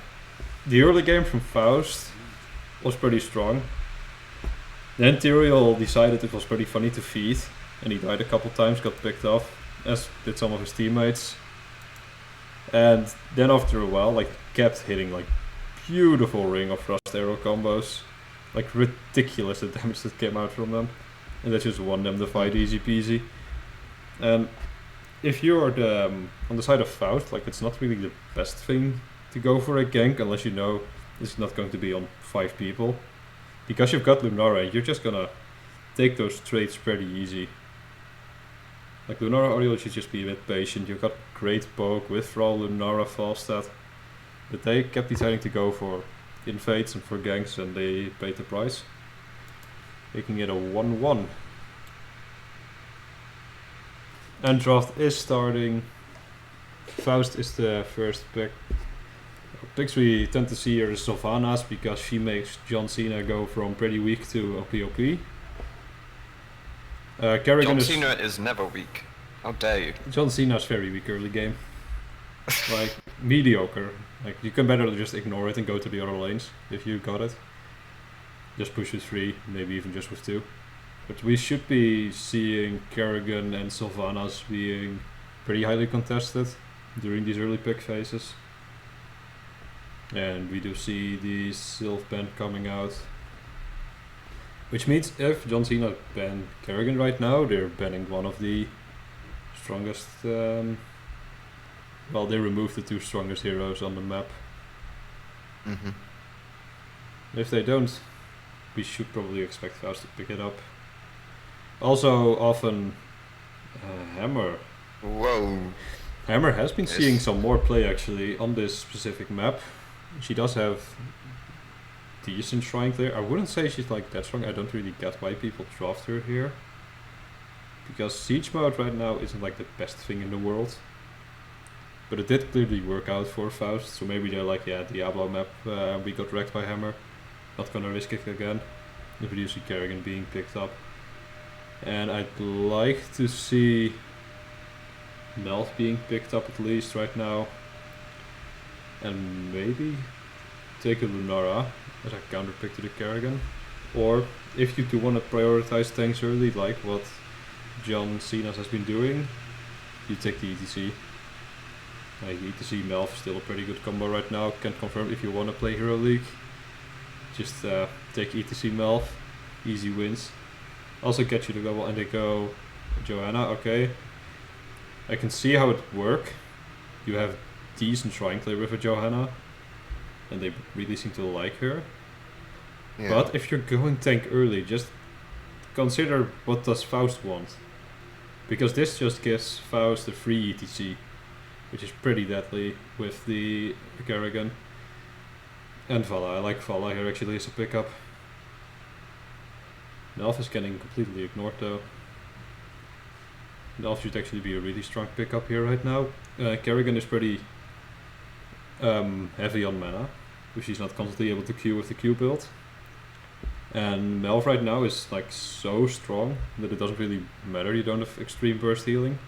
The early game from Faust was pretty strong. Then Tyrael decided it was pretty funny to feed, and he died a couple times, got picked off, as did some of his teammates. And then after a while, like, kept hitting like beautiful ring of Frost Arrow combos. Like, ridiculous the damage that came out from them. And that just won them the fight easy peasy. And if you're on the side of Faust, like, it's not really the best thing to go for a gank unless you know it's not going to be on 5 people. Because you've got Lunara, you're just gonna take those trades pretty easy. Like, Lunara Oriole should just be a bit patient. You've got great poke with Thrall, Lunara, Falstad. But they kept deciding to go for invades and for ganks, and they paid the price. Making it a 1-1. And draft is starting. Faust is the first pick. Picks we tend to see are the Sylvanas, because she makes John Cena go from pretty weak to OP. John Cena is never weak. How dare you? John Cena's very weak early game. Like, mediocre. Like, you can better just ignore it and go to the other lanes if you got it. Just push with 3, maybe even just with 2. But we should be seeing Kerrigan and Sylvanas being pretty highly contested. during these early pick phases. And we do see the Sylph ban coming out. Which means if John Cena ban Kerrigan right now, they're banning one of the strongest... well, they removed the 2 strongest heroes on the map. If they don't, we should probably expect Faust to pick it up. Also, often Hammer. Whoa. Hammer has been seeing some more play actually on this specific map. She does have decent strength there. I wouldn't say she's like that strong. I don't really get why people draft her here. Because siege mode right now isn't like the best thing in the world. But it did clearly work out for Faust, so maybe they're like, yeah, Diablo map, we got wrecked by Hammer. Not gonna risk it again. If we do see Kerrigan being picked up. And I'd like to see Melf being picked up at least right now. And maybe take a Lunara as a counter pick to the Kerrigan. Or if you do want to prioritize tanks early, like what John Cenas has been doing, you take the ETC. ETC Melf is still a pretty good combo right now. Can't confirm if you want to play Hero League. Just take ETC Melf, easy wins. Also get you the double and they go Johanna, okay. I can see how it work. You have decent Shrine Clay with a Johanna. And they really seem to like her. Yeah. But if you're going tank early, just consider what does Faust want. Because this just gives Faust a free ETC. Which is pretty deadly with the Kerrigan. And Vala, I like Vala here actually as a pickup. Nelf is getting completely ignored though. Nelf should actually be a really strong pickup here right now. Kerrigan is pretty heavy on mana, which she's not constantly able to Q with the Q build. And Melf right now is like so strong that it doesn't really matter, you don't have extreme burst healing.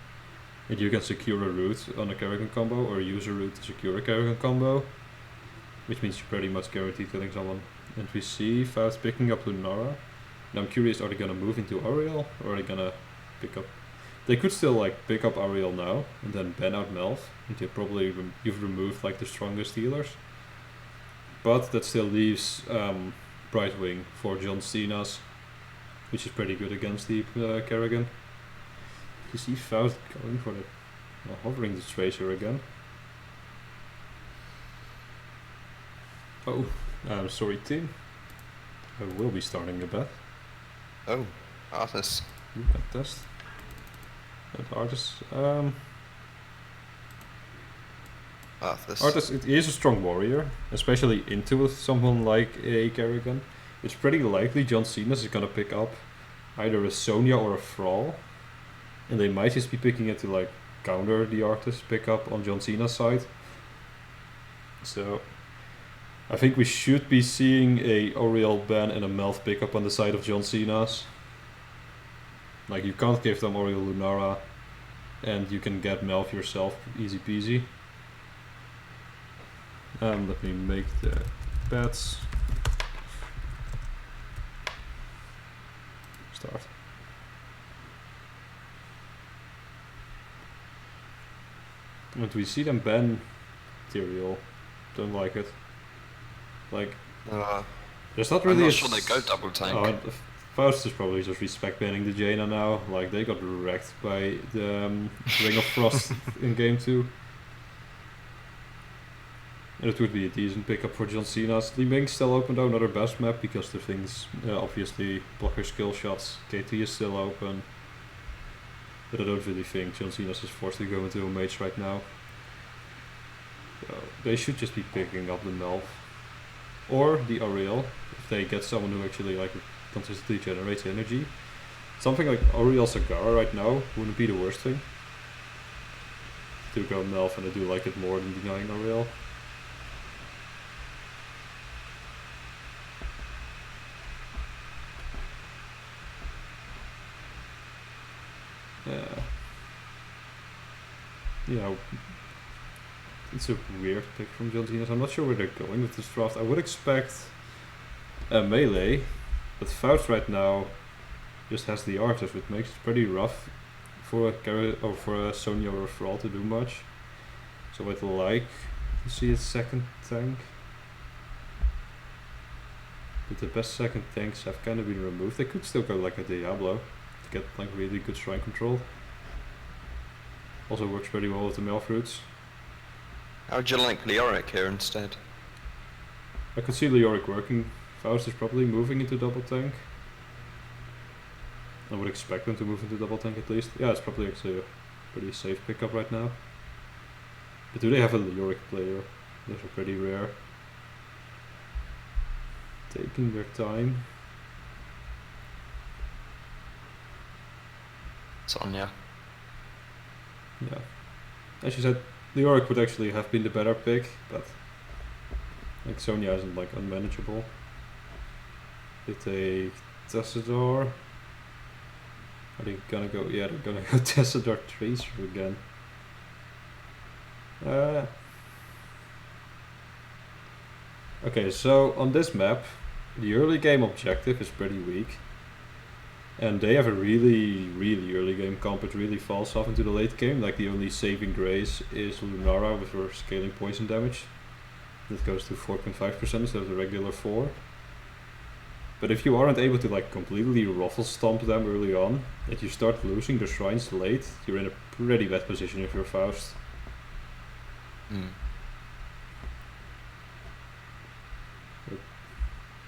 And you can secure a route on a Kerrigan combo or use a route to secure a Kerrigan combo. Which means you're pretty much guaranteed killing someone. And we see Faust picking up Lunara. And I'm curious, are they gonna move into Ariel or are they gonna pick up... They could still like pick up Ariel now and then ban out Melf. And they probably you've removed like the strongest healers. But that still leaves Brightwing for John Cena's, which is pretty good against the Kerrigan. You see Faust going for the hovering the Tracer again. Oh, sorry team. I will be starting a bet. Oh, Arthas. You can test. And Arthas. Arthas, he is a strong warrior, especially into someone like a Kerrigan. It's pretty likely John Cena is gonna pick up either a Sonya or a Thrall. And they might just be picking it to like counter the Arthas pickup on John Cena's side. So I think we should be seeing a Oriel ban and a Melf pickup on the side of John Cena's. Like you can't give them Oriel Lunara and you can get Melf yourself easy peasy. Let me make the bets. Start. And we see them ban Tyrael. Don't like it. Like, there's not really. I'm not sure they go double tank. Faust is probably just respect banning the Jaina now. Like they got wrecked by the Ring of Frost in game 2. And it would be a decent pickup for John Cena's. Li Ming's still open though, not our best map because the things obviously block her skill shots. KT is still open. But I don't really think John Cena's is forced to go into a mage right now. So they should just be picking up the Melf. Or the Ariel, if they get someone who actually like consistently generates energy. Something like Ariel Sagara right now wouldn't be the worst thing. To go Melf, and I do like it more than denying Ariel. Yeah, it's a weird pick from John Cena. I'm not sure where they're going with this draft. I would expect a melee, but Faust right now just has the Arthas, which makes it pretty rough for a Sonya or a Thrall to do much. So I'd like to see a second tank. But the best second tanks have kind of been removed. They could still go like a Diablo to get like really good shrine control. Also works pretty well with the Malfruits. How would you like Leoric here instead? I could see Leoric working. Faust is probably moving into double tank. I would expect them to move into double tank at least. Yeah, it's probably actually a pretty safe pickup right now. But do they have a Leoric player? Those are pretty rare. Taking their time. Sonya. Yeah. As you said, Leoric would actually have been the better pick, but like Sonya isn't like unmanageable. They take Tessador. Are they gonna go? Yeah, they're gonna go Tessador Tracer again. Okay, so on this map, the early game objective is pretty weak. And they have a really early game comp. It really falls off into the late game. Like the only saving grace is Lunara with her scaling poison damage. That goes to 4.5% instead of the regular 4. But if you aren't able to like completely ruffle stomp them early on, and you start losing the shrines late, you're in a pretty bad position if you're Faust.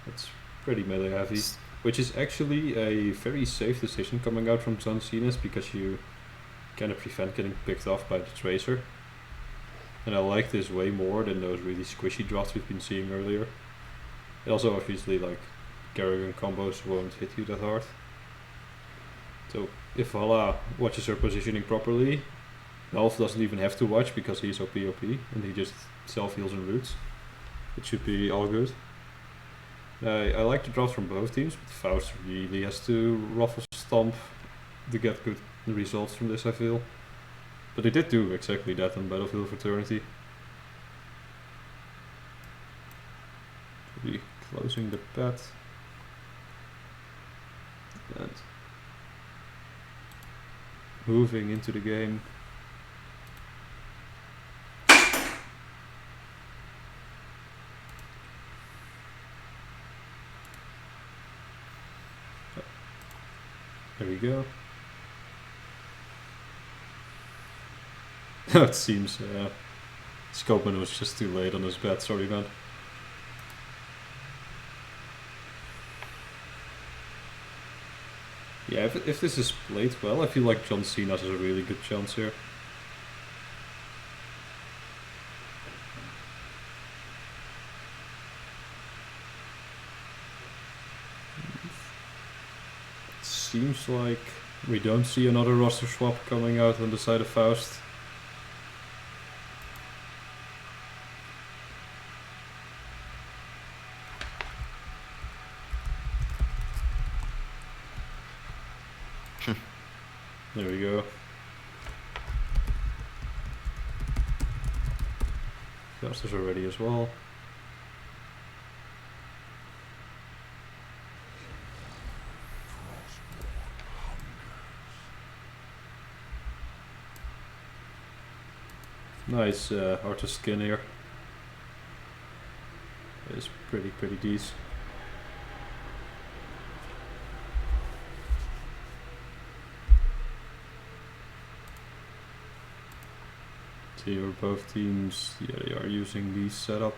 It's pretty melee heavy, which is actually a very safe decision coming out from Cenas because you kind of prevent getting picked off by the Tracer. And I like this way more than those really squishy drops we've been seeing earlier. It also obviously like Kerrigan combos won't hit you that hard. So if Vala watches her positioning properly, Elf doesn't even have to watch because he's OP and he just self-heals and roots. It should be all good. I like the drops from both teams, but Faust really has to ruffle stomp to get good results from this, I feel. But they did do exactly that on Battlefield of Eternity. Should be closing the pad. And moving into the game. There we go. It seems Scopeman was just too late on his bet, sorry man. Yeah, if this is played well, I feel like John Cena's has a really good chance here. Seems like we don't see another roster swap coming out on the side of Faust. There we go. Faust is already as well. Nice Arthur skin here. It's pretty decent. See here both teams, yeah, they are using the setup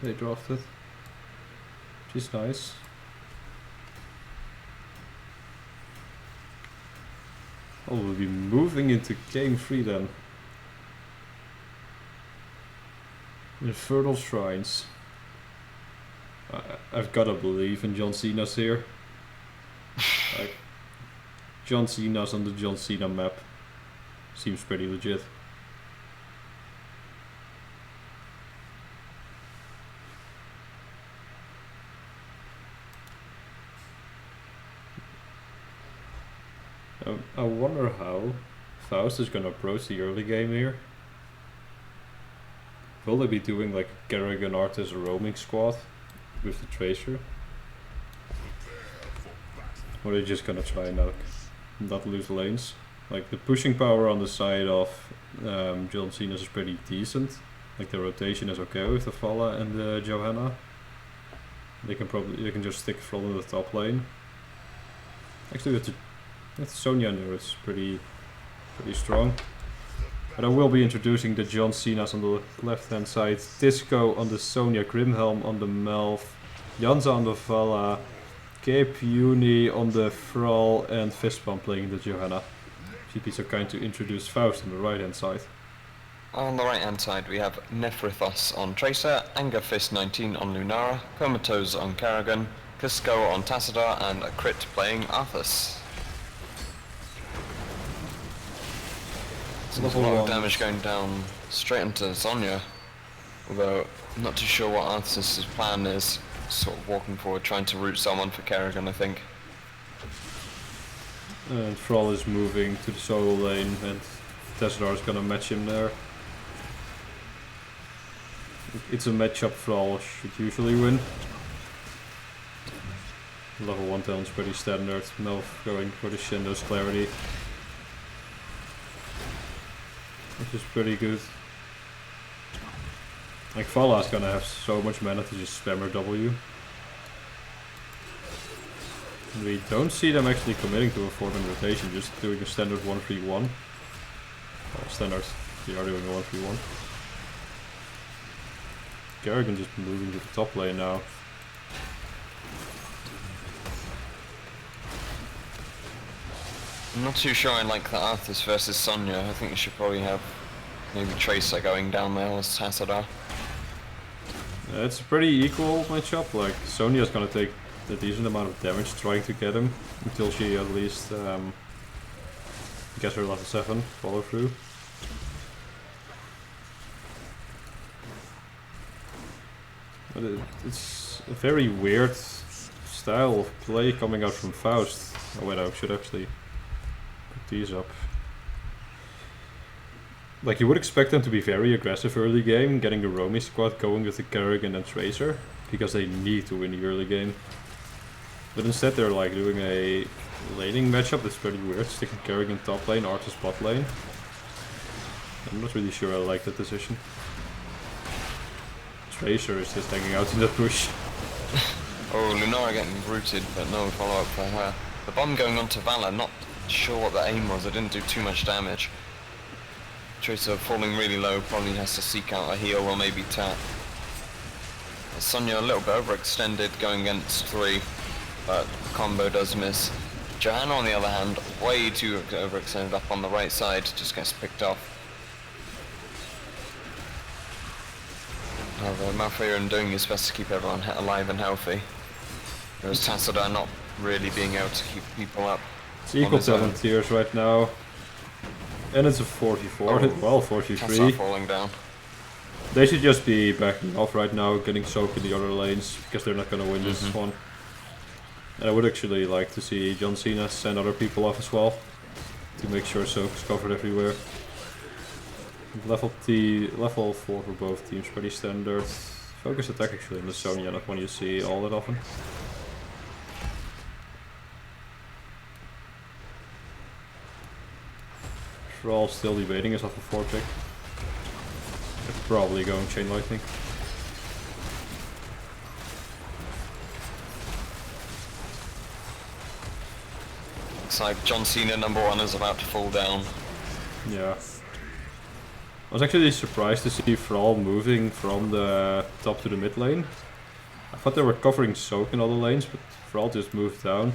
they drafted, which is nice. Oh, we'll be moving into game 3 then. Infernal Shrines. I've gotta believe in John Cena's here. Like, John Cena's on the John Cena map. Seems pretty legit. I wonder how Faust is gonna approach the early game here. Will they be doing like Kerrigan Artis roaming squad with the Tracer? Or are they just gonna try and not lose lanes? Like the pushing power on the side of John Cenas is pretty decent. Like the rotation is okay with the Vala and the Johanna. They can just stick Thrall in the top lane. Actually with Sonya in there, it's pretty strong. But I will be introducing the John Cenas on the left hand side, Disco on the Sonya, Grimhelm on the Melv, Janza on the Vala, Cape Uni on the Thrall, and Fistbomb playing the Johanna. If you'd be so kind to introduce Faust on the right hand side. On the right hand side we have Nephrithos on Tracer, Anger Fist 19 on Lunara, Comatose on Kerrigan, Kisco on Tassadar, and a Crit playing Arthas. There's a lot of damage going down straight into Sonya, although I'm not too sure what Arthas' plan is, sort of walking forward trying to root someone for Kerrigan I think. And Thrall is moving to the solo lane and Tassadar is gonna match him there. It's a matchup Thrall should usually win. Level 1 talent's pretty standard, Melv going for the Shindo's Clarity. Which is pretty good. Like Vala's gonna have so much mana to just spam her W. We don't see them actually committing to a 4-man rotation, just doing a standard 1-3-1. Well, standard, they are doing a 1-3-1. Kerrigan just moving to the top lane now. I'm not too sure I like the Arthas versus Sonya. I think you should probably have maybe Tracer going down there as Tassadar. It's a pretty equal matchup, like Sonya's gonna take a decent amount of damage trying to get him until she at least gets her level 7 follow through. But it's a very weird style of play coming out from Faust. Oh wait, I should actually put these up. Like you would expect them to be very aggressive early game, getting the Romy squad going with the Kerrigan and Tracer, because they need to win the early game. But instead they're like doing a laning matchup that's pretty weird, sticking Kerrigan top lane, Arthas bot lane. I'm not really sure I like that decision. Tracer is just hanging out in the bush. Oh, Lunara getting rooted, but no follow up for her. The bomb going on to Vala, not sure what the aim was, it didn't do too much damage. Tracer falling really low, probably has to seek out a heal or maybe tap. Sonya a little bit overextended going against 3, but combo does miss. Johanna on the other hand, way too overextended up on the right side, just gets picked off. However, Malfurion doing his best to keep everyone alive and healthy. Whereas Tassadar not really being able to keep people up. It's equal 7 tiers right now. And it's a 44, well 43. Tassadar falling down. They should just be backing off right now, getting soaked in the other lanes, because they're not gonna win this one. And I would actually like to see John Cena send other people off as well, to make sure soak is covered everywhere. Level 4 for both teams, pretty standard. Focus attack actually in the Sonya, not one you see all that often. Thrall still debating his level 4 pick. They're probably going Chain Lightning. Looks like John Cena #1 is about to fall down. Yeah. I was actually surprised to see Thrall moving from the top to the mid lane. I thought they were covering Soak in all the lanes, but Thrall just moved down.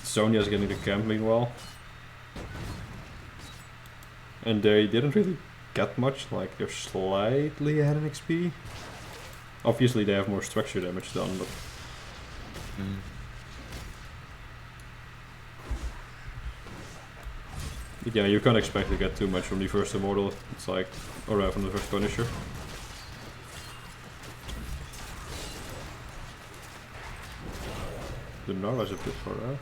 Sonya's getting the camp meanwhile. And they didn't really get much, like they're slightly ahead in XP. Obviously they have more structure damage done, but... But yeah, you can't expect to get too much from the first Immortal, it's like, or from the first Punisher. The Nara's a bit far out.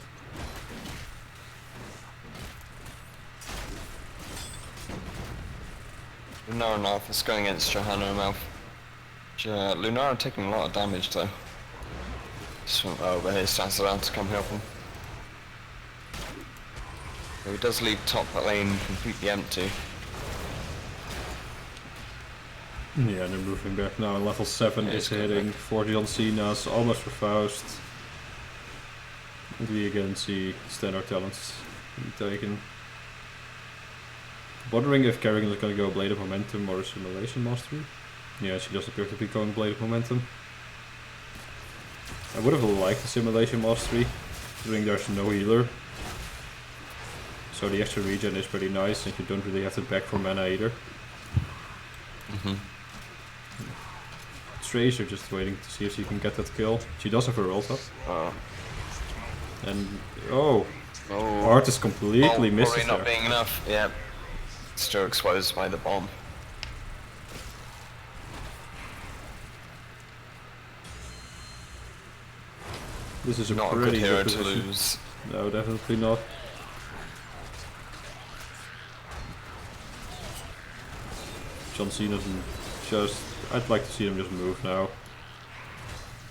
Lunara and Arthas going against Johanna and Malf. Lunara taking a lot of damage though. Just went over here, stands around to come help him. So he does leave top lane completely empty. Yeah, they're moving back now. Level 7 is hitting for John Cenas, almost for Faust. And we again see standard talents being taken. Wondering if Kerrigan is going to go Blade of Momentum or Simulation Mastery. Yeah, she does appear to be going Blade of Momentum. I would have liked the Simulation Mastery, considering there's no healer. So the extra regen is pretty nice, and you don't really have to back for mana either. Tracer just waiting to see if she can get that kill. She does have her ult up. And Artist completely misses probably not being enough. Yeah, still exposed by the bomb. This is a not pretty a good hero good to position. lose. No, definitely not. John Cena just... I'd like to see him just move now.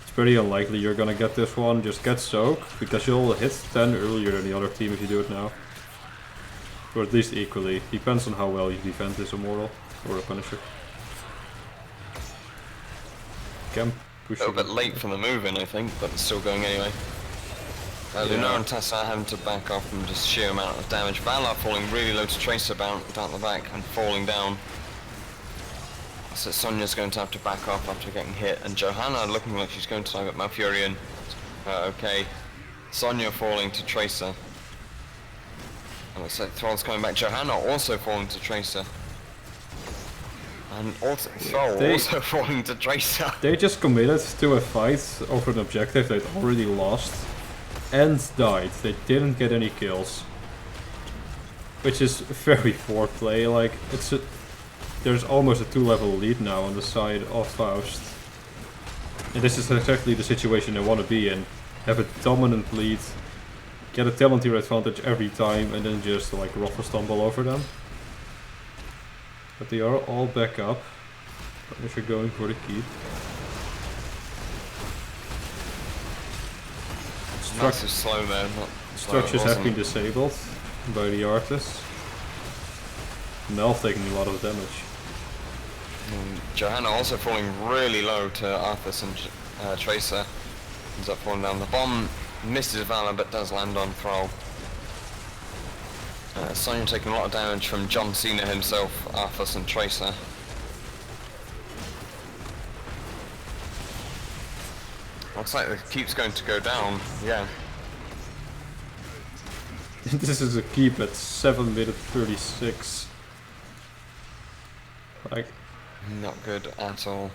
It's pretty unlikely you're gonna get this one. Just get Soak, because you'll hit 10 earlier than the other team if you do it now. Or at least equally. Depends on how well you defend this Immortal or a Punisher. Camp pushing. A little bit late for the move in, I think, but it's still going anyway. Lunar and Tessa having to back off from just sheer amount of damage. Valar falling really low to Tracer down the back and falling down. So Sonya's going to have to back off after getting hit, and Johanna looking like she's going to target Malfurion. Okay. Sonya falling to Tracer. And looks like Thrall's coming back. Johanna also falling to Tracer. And also Thrall also falling to Tracer. They just committed to a fight over an objective they'd already lost and died. They didn't get any kills. Which is very foreplay, like there's almost a 2-level lead now on the side of Faust. And this is exactly the situation they want to be in. Have a dominant lead, get a talent tier advantage every time, and then just like ruffle stumble over them. But they are all back up. If you're going for the keep. Massive slow there. Structures have been disabled by the artist. Mel taking a lot of damage. Johanna also falling really low to Arthas and Tracer. Ends up falling down. The bomb misses Valor but does land on Thrall. Sonya taking a lot of damage from John Cena himself, Arthas and Tracer. Looks like the keep's going to go down, yeah. This is a keep at 7 minute 36. Like, not good at all.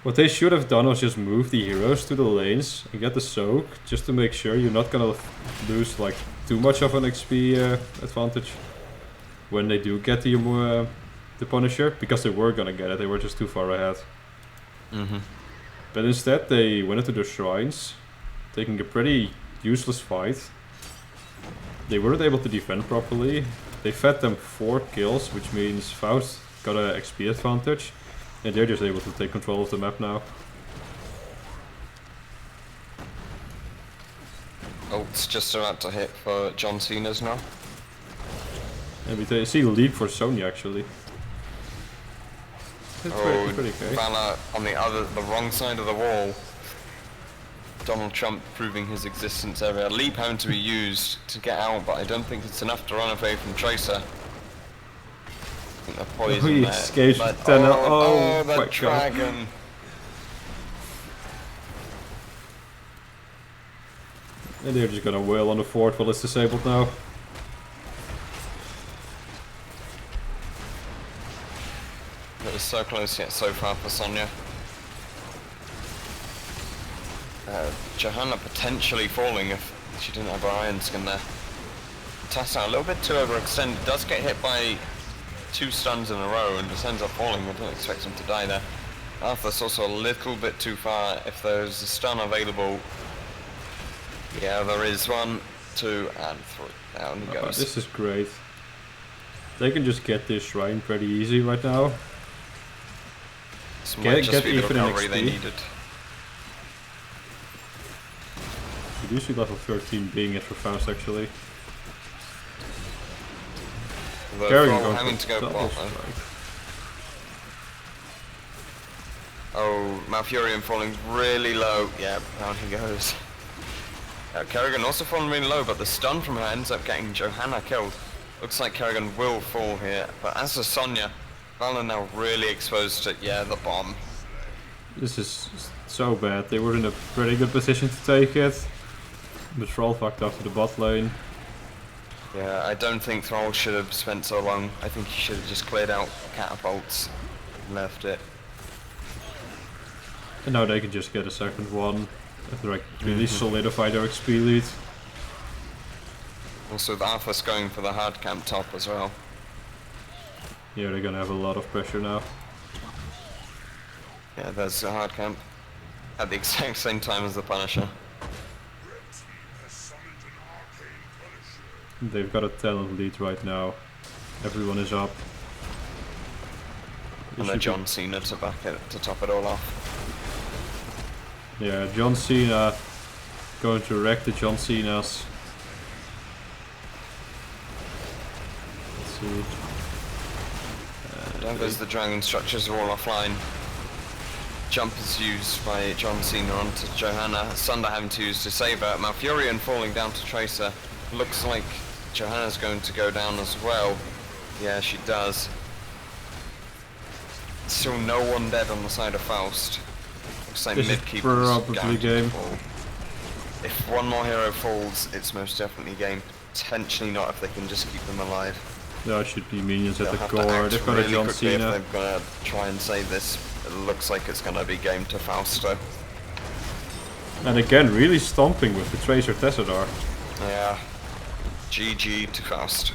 What they should have done was just move the heroes to the lanes and get the soak, just to make sure you're not gonna lose like too much of an XP advantage when they do get the Punisher, because they were gonna get it, they were just too far ahead. But instead they went into the shrines, taking a pretty useless fight. They weren't able to defend properly. They fed them 4 kills, which means Faust got an XP advantage, and they're just able to take control of the map now. Ult's just about to hit for John Cena's now. And we see leap for Sonya actually. It's pretty okay. Valor on the wrong side of the wall. Donald Trump proving his existence area. Leap having to be used to get out, but I don't think it's enough to run away from Tracer. I think they're poisoned He there. escaped But, oh the my dragon. God. And they're just gonna wail on the fort while it's disabled now. It was so close yet so far for Sonya. Johanna potentially falling if she didn't have her iron skin there. Tessa a little bit too overextended, does get hit by 2 stuns in a row and just ends up falling. I don't expect him to die there. Arthur's also a little bit too far. If there's a stun available, yeah, there is 1, 2, and 3. Down he goes. This is great. They can just get this shrine pretty easy right now. This might just be the recovery they needed. We do see level 13 being it for Faust actually. Having to go bot. Oh, Malfurion falling really low. Yeah, down he goes. Kerrigan also falling really low, but the stun from her ends up getting Johanna killed. Looks like Kerrigan will fall here, but as does Sonya. Vala now really exposed to, yeah, the bomb. This is so bad. They were in a pretty good position to take it. But Thrall fucked up to the bot lane. Yeah, I don't think Thrall should have spent so long. I think he should have just cleared out catapults and left it. And now they can just get a second one. After like really solidify their XP lead. Also with Arthas going for the hard camp top as well. Yeah, they're gonna have a lot of pressure now. Yeah, there's the hard camp. At the exact same time as the Punisher. They've got a talent lead right now. Everyone is up. And then John Cena to back it, to top it all off. Yeah, John Cena going to wreck the John Cenas. Let's see. Down goes the dragon, structures are all offline. Jump is used by John Cena onto Johanna. Sunder having to use to save her. Malfurion falling down to Tracer. Looks like Johanna's going to go down as well. Yeah, she does. Still no one dead on the side of Faust. Looks like This is probably game. If one more hero falls, it's most definitely game. Potentially not if they can just keep them alive. There should be minions at the They'll have to core. act They've got a really John quickly Cena. if they're gonna try and save this. It looks like it's gonna be game to Fausto. And again, really stomping with the Tracer Tessadar. Yeah. GG to Faust.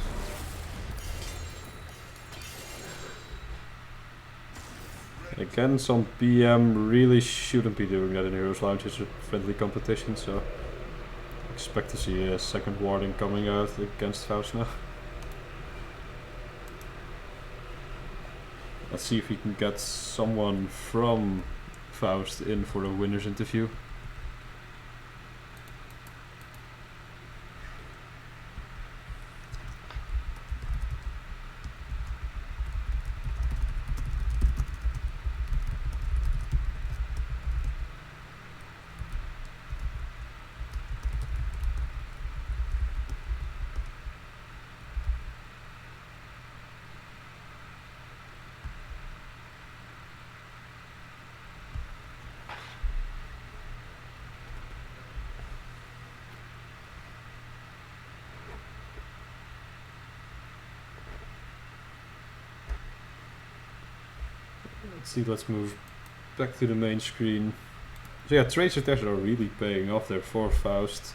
Again, some PM really shouldn't be doing that in Heroes Lounge. It's a friendly competition, so expect to see a second warning coming out against Faust now. Let's see if we can get someone from Faust in for a winner's interview. Let's see, let's move back to the main screen. So yeah, Tracer tests are really paying off there for Faust.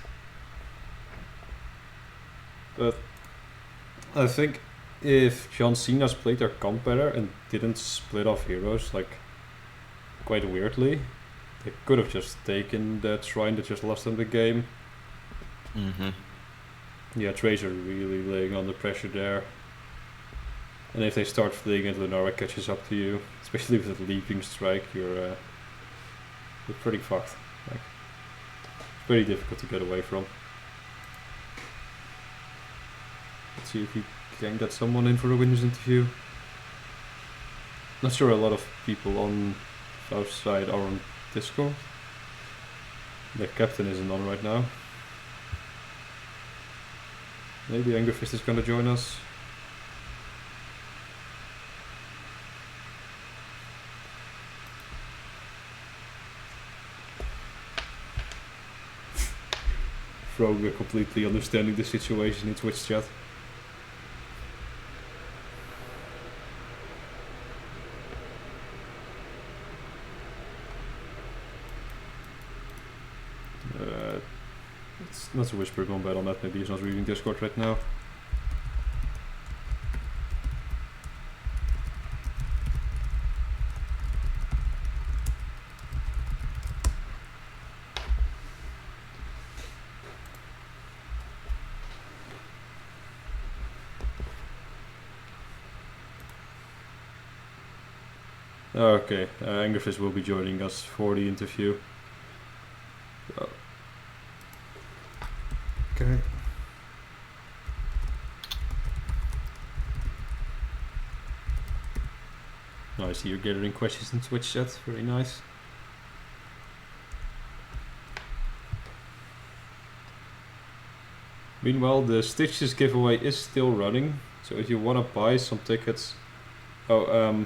But I think if John Cena's played their comp better and didn't split off heroes like quite weirdly, they could have just taken that shrine that just lost them the game. Yeah, Tracer really laying on the pressure there. And if they start fleeing and Lunara catches up to you, especially with the leaping strike, you're pretty fucked. Like, it's pretty difficult to get away from. Let's see if we can get someone in for a winner's interview. Not sure a lot of people on Faust's side are on Discord. The captain isn't on right now. Maybe Angerfist is gonna join us. Frog completely understanding the situation in Twitch chat. It's not a whisper combat on that, maybe he's not reading Discord right now. Okay, Angerfist will be joining us for the interview. So. Okay. No, I see you're gathering questions in Twitch chat. Very nice. Meanwhile, the Stitches giveaway is still running. So if you want to buy some tickets... Oh,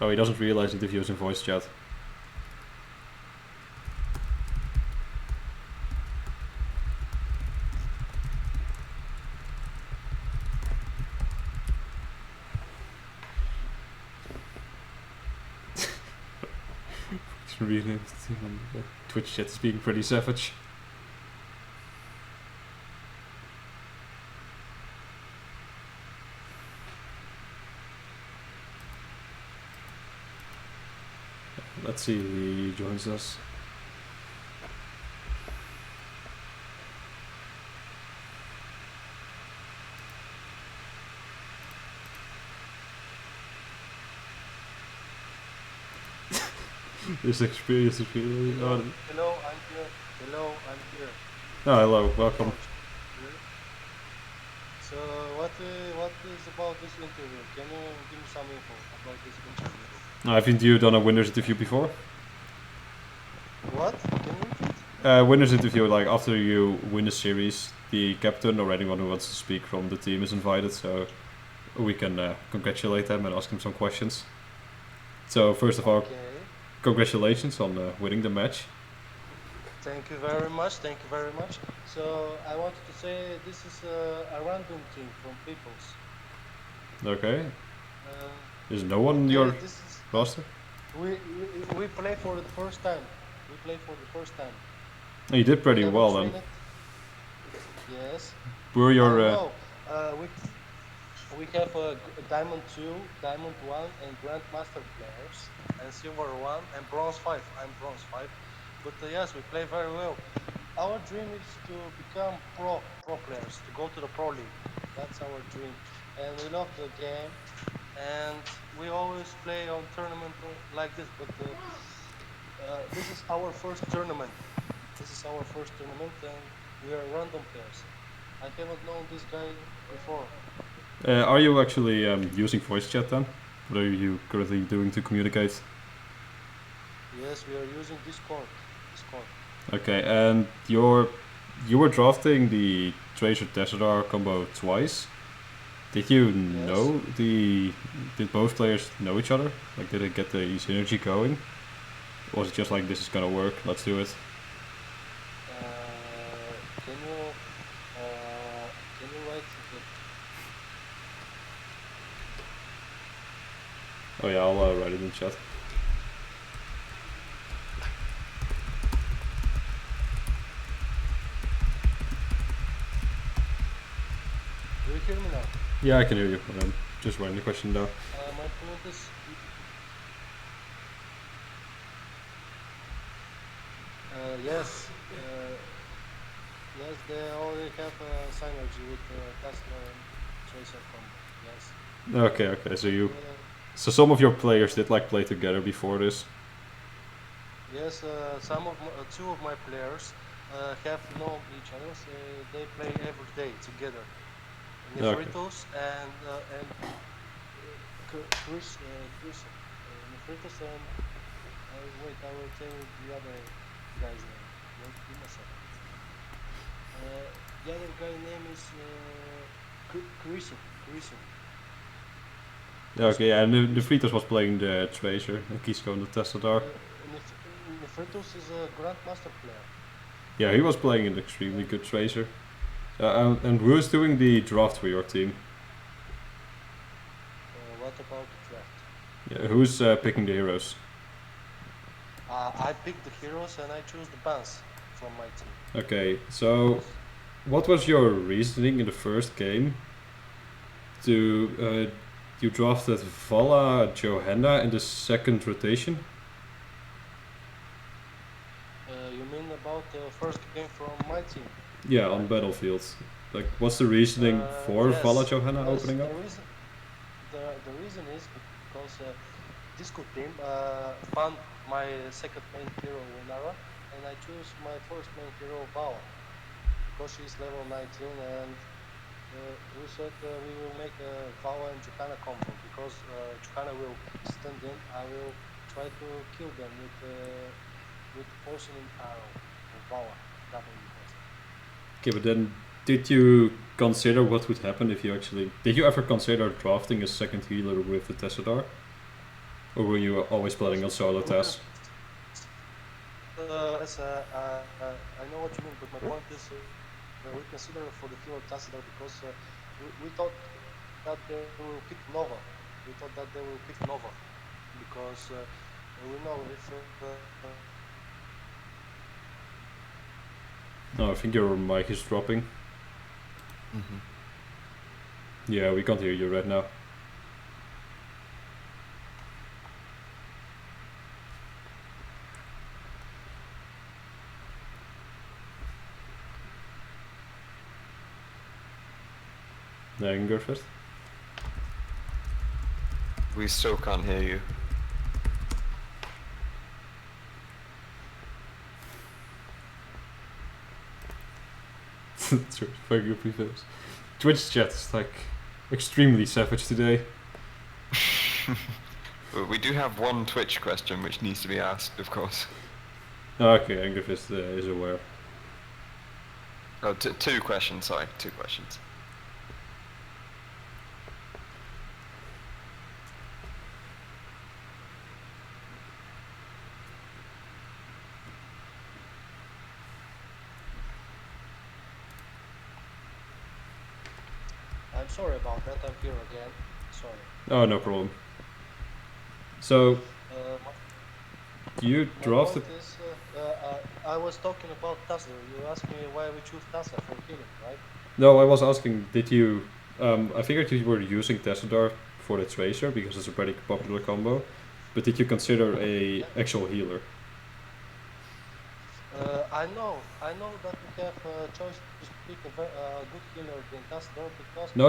he doesn't realize it if you're in voice chat. Really, Twitch chat is being pretty savage. Let's see if he joins us. This experience is really hard. Hello, I'm here. Hello, I'm here. Oh, hello, welcome. So, what is about this interview? Can you give me some info about this interview? Haven't you done a winners interview before? What? Can you repeat? Winners interview, like after you win a series, the captain or anyone who wants to speak from the team is invited, so we can congratulate them and ask them some questions. So first of all, Okay. congratulations on winning the match. Thank you very much. Thank you very much. So I wanted to say this is a random team from Peoples. Okay. Uh, Is no one on your this is, roster? we play for the first time. We play for the first time. You did pretty Haven't well seen then. it. Yes. Were your No, we have Diamond 2, Diamond 1 and Grandmaster players, and Silver 1 and Bronze 5. I'm Bronze 5. But yes, we play very well. Our dream is to become pro players, to go to the pro league. That's our dream. And we love the game. And we always play on tournament like this. But this is our first tournament. This is our first tournament, and we are random players. I haven't known this guy before. are you actually using voice chat then? What are you currently doing to communicate? Yes, we are using Discord. Okay, and you were drafting the Tracer Tesseract combo twice. Did you know did both players know each other? Like, did it get the synergy going? Or was it just like, this is gonna work, let's do it? Can you write the... Oh yeah, I'll write it in chat. Do you hear me now? Yeah, I can hear you. I'm just writing the question down. My point is... yes. Yes, they already have synergy with Tesla and Tracer combo. Yes. Okay, so some of your players did like play together before this? Yes, two of my players have known each other. So they play every day together. Nefritos and Chris, Nefritos and wait, I will tell you the other guy's name. Wait, give me a second. The other guy's name is Chris. Okay, and the Fritos was playing the Tracer, and Kisko and the Tesseract. Nefritos is a Grandmaster player. Yeah, he was playing an extremely good Tracer. And who is doing the draft for your team? What about the draft? Yeah, who's picking the heroes? I picked the heroes and I choose the bans from my team. Okay, so what was your reasoning in the first game to you drafted Vala Johanna in the second rotation? You mean about the first game from my team? Yeah, on Battlefield. Like, what's the reasoning for Vala Johanna opening up? The reason is because Disco team found my second main hero Winara, and I choose my first main hero Vala because she's level 19 and We said we will make a Vala and Chukana combo because Chukana will stand in. I will try to kill them with poisoning arrow or Vala. That will be best. Okay, but then did you consider what would happen if you actually... Did you ever consider drafting a second healer with the Tessadar? Or were you always planning on solo Tess? I know what you mean, but my point is we consider for the healer Tassadar because we thought that they will pick Nova. We thought that they will pick Nova because we know if No, I think your mic is dropping. Yeah, we can't hear you right now. No, you can go first. We still can't hear you. Very good preface. Twitch chat is like extremely savage today. But we do have one Twitch question which needs to be asked, of course. Okay, Angerfist is aware. Oh, two questions, sorry, two questions. I'm sorry about that. I'm here again. Sorry. Oh, no problem. So, you My drafted... point is, I was talking about Tassa. You asked me why we choose Tassa for healing, right? No, I was asking, did you... I figured you were using Tessadar for the Tracer, because it's a pretty popular combo. But did you consider a actual healer? I know that we have a choice to pick a good healer than Tassadar because... No,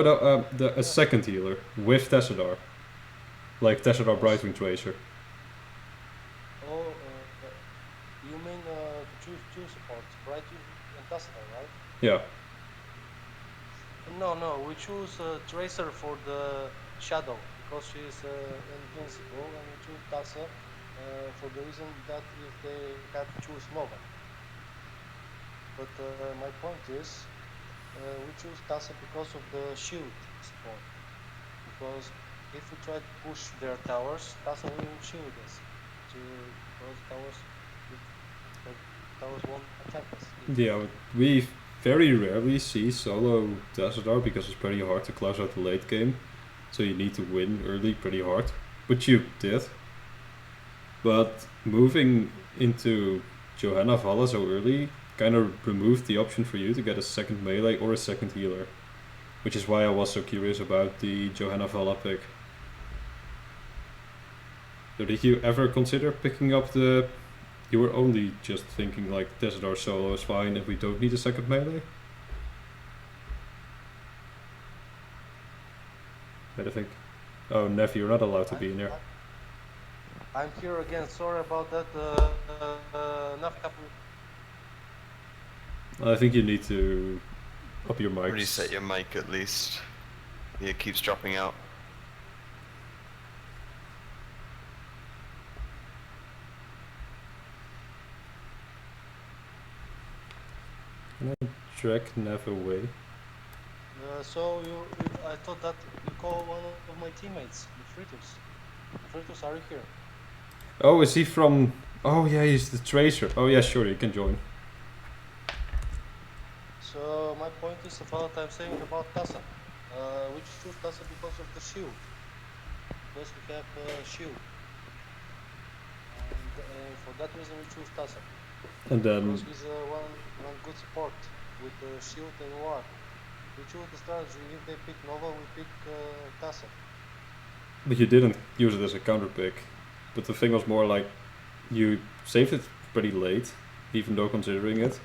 a second healer with Tessadar. Like Tessadar Brightwing Tracer. Oh, you mean to choose two supports, Brightwing and Tassadar, right? Yeah. No, we choose Tracer for the Shadow because she is invincible, and we choose Tassa for the reason that if they have to choose Nova. But my point is, we choose Tassa because of the shield support. Because if we try to push their towers, Tassa will shield us. Because towers won't attack us. Yeah, we very rarely see solo Tessadar because it's pretty hard to close out the late game. So you need to win early pretty hard. Which you did. But moving into Johanna Valla so early kind of removed the option for you to get a second melee or a second healer. Which is why I was so curious about the Johanna Valla pick. So did you ever consider picking up the... You were only just thinking like Tessadar solo is fine if we don't need a second melee? I think... Oh, Neff, you're not allowed to be in here. I'm here again. Sorry about that. I think you need to up your mic. Reset your mic at least. It keeps dropping out. Can I drag Neff away? So I thought that you call one of my teammates, the Fritus. Fritus, are you here? Oh, is he from... Oh yeah, he's the Tracer. Oh yeah, sure, you can join. So my point is about I'm saying about Tassa. We choose Tassa because of the shield. Because we have a shield. And for that reason we choose Tassa. And then... Because he's one good support with the shield and war. We choose the strategy. If they pick Nova, we pick Tassa. But you didn't use it as a counter pick. But the thing was more like, you saved it pretty late, even though considering it.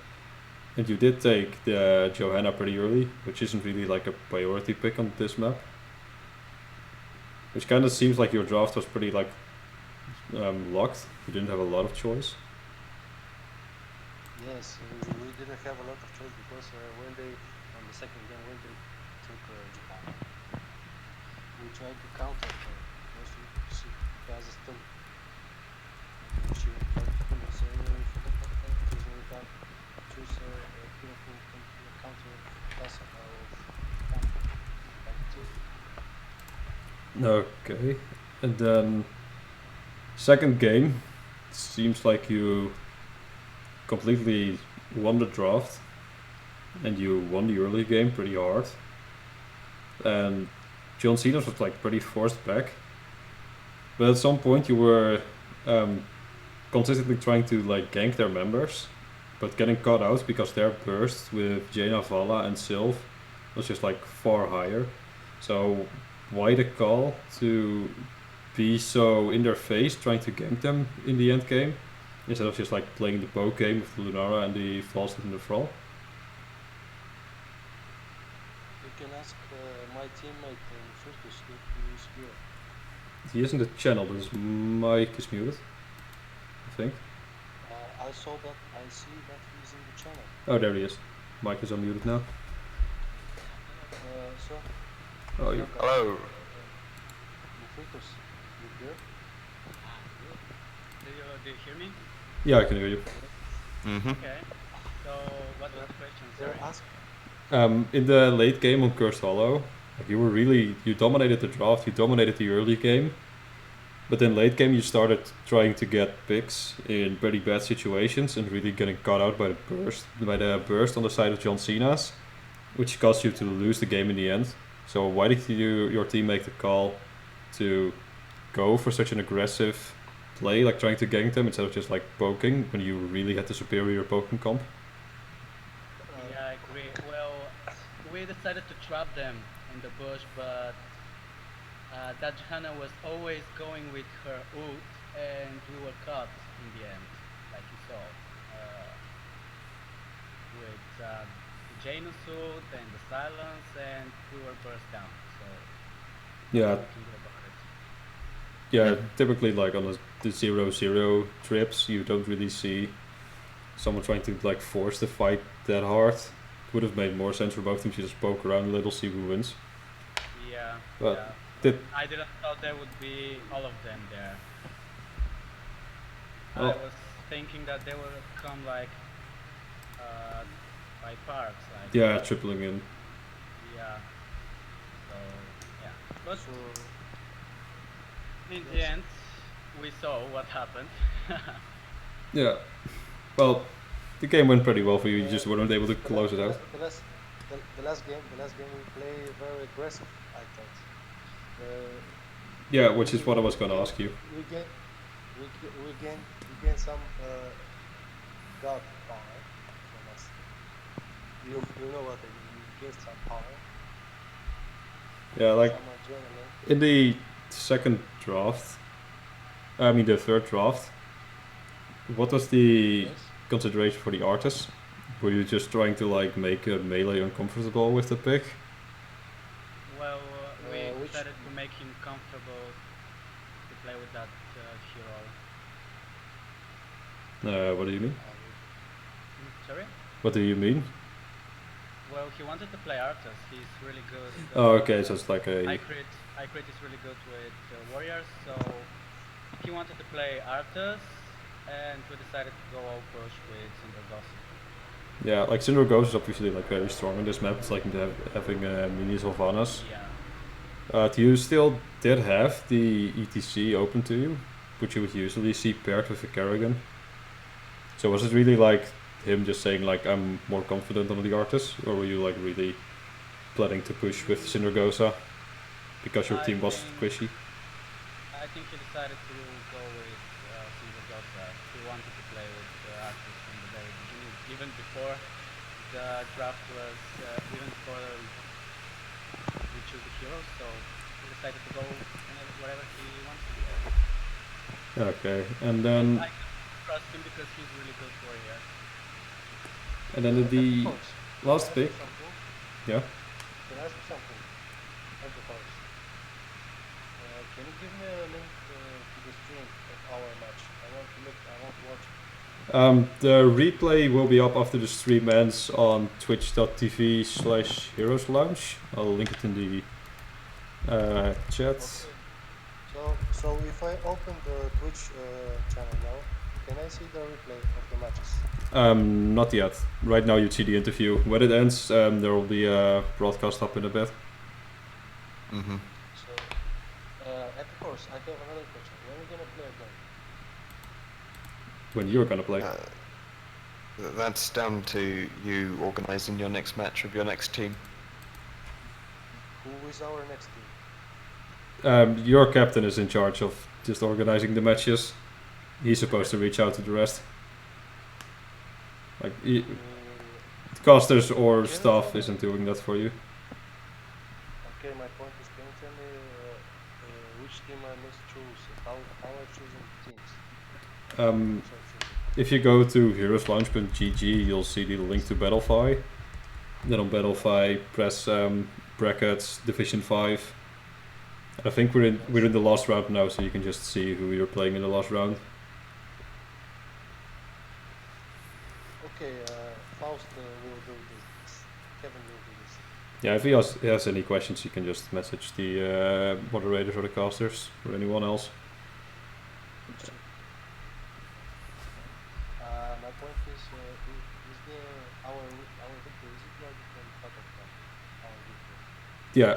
And you did take the Johanna pretty early, which isn't really like a priority pick on this map. Which kind of seems like your draft was pretty like locked. You didn't have a lot of choice. Yes, we didn't have a lot of choice because when they on the second game when they took Japan. We tried to counter her because she has a stun. And she tried to pull us away from the counter. So we can choose a beautiful counter pass of Japan. Like two. Okay, and then second game, seems like you completely won the draft, and you won the early game pretty hard. And John Cenas was like pretty forced back, but at some point you were consistently trying to like gank their members, but getting caught out because their burst with Jaina, Vala, and Sylve was just like far higher. So why the call to be so in their face, trying to gank them in the end game, instead of just like playing the poke game with Lunara and the FAUST and the Thrall? You can ask my teammate Firtus if he is here. He is in the channel, but his mic is muted, I think. I saw that. I see that he's in the channel. Oh, there he is. Mic is unmuted now. So. Oh, you. Hello. Firtus, you here? Do you hear me? Yeah, I can hear you. Mm-hmm. Okay. So what was the question? Sorry. Ask. In the late game on Cursed Hollow, like you dominated the draft, you dominated the early game, but in late game you started trying to get picks in very bad situations and really getting caught out by the burst on the side of John Cena's, which caused you to lose the game in the end. So why did your team make the call to go for such an aggressive play, like trying to gank them instead of just like poking when you really had the superior poking comp? Yeah, I agree. Well, we decided to trap them in the bush, but that Johanna was always going with her ult, and we were caught in the end, like you saw, with the Janus ult and the silence, and we were burst down. So Yeah. nothing we can do about it. Yeah, typically like on the 0-0 trips, you don't really see someone trying to like force the fight that hard. It would have made more sense for both teams to just poke around a little, see who wins. Yeah. But yeah. I didn't thought there would be all of them there. I Oh. was thinking that they would come like by parks. Like, Yeah, tripling in. Yeah. So yeah. But So, in the end, we saw what happened. Yeah. Well, the game went pretty well for you. You just weren't able to close it out. the last game we play very aggressive. I thought. Yeah, which is what I was gonna ask you. We gain some god power from us. You know what I mean? We gain some power. Yeah, like Some adrenaline. in the second draft, I mean the third draft, what was the Yes. consideration for the artist? Were you just trying to like make a melee uncomfortable with the pick? Well, we Which- decided to make him comfortable to play with that hero. What do you mean? Sorry? What do you mean? Well, he wanted to play Arthas. He's really good. Oh, okay, so it's like a Icrit is really good with warriors, so he wanted to play Arthas, and we decided to go all push with Cindergossip. yeah, like Syndra Ghost is obviously like very strong in this map. It's like having mini Sylvanas. Yeah. You still did have the ETC open to you, which you would usually see paired with a Kerrigan. So was it really like him just saying like I'm more confident on the artist, or were you like really planning to push with Syndragosa because your I team was think- squishy? I think he decided to go with Cindergossa. He wanted to play with Arthas from the very beginning, even before the draft was, even before we chose the heroes, so he decided to go whatever he wants to do. Okay, and then I trust him because he's really good warrior. and then the Epixors, last can I pick, ask you something? yeah. Can I ask you something? Epixors. Can you give me a link to the stream of our match? I want to watch it. The replay will be up after the stream ends on twitch.tv/Heroes Lounge. I'll link it in the chat. Okay. So if I open the Twitch channel now, can I see the replay of the matches? Not yet. Right now you see the interview. When it ends, there will be a broadcast up in a bit. Mm-hmm. So, Epixors, I have another question. When are we gonna play again? When you're gonna play. That's down to you organising your next match with your next team. Who is our next team? Your captain is in charge of just organizing the matches. He's supposed to reach out to the rest. Like, casters or staff isn't doing that for you. Okay, my point is, can you tell me which team I must choose? How I choosing teams? If you go to heroeslaunch.gg, you'll see the link to Battlefy. Then on Battlefy, press brackets Division 5. I think we're in the last round now, so you can just see who you're playing in the last round. Okay, FAUST will do this. Kevin will do this. Yeah, if he has any questions, you can just message the moderators or the casters or anyone else. My point is our victory, is it like from Battlefield? Our victory. Yeah,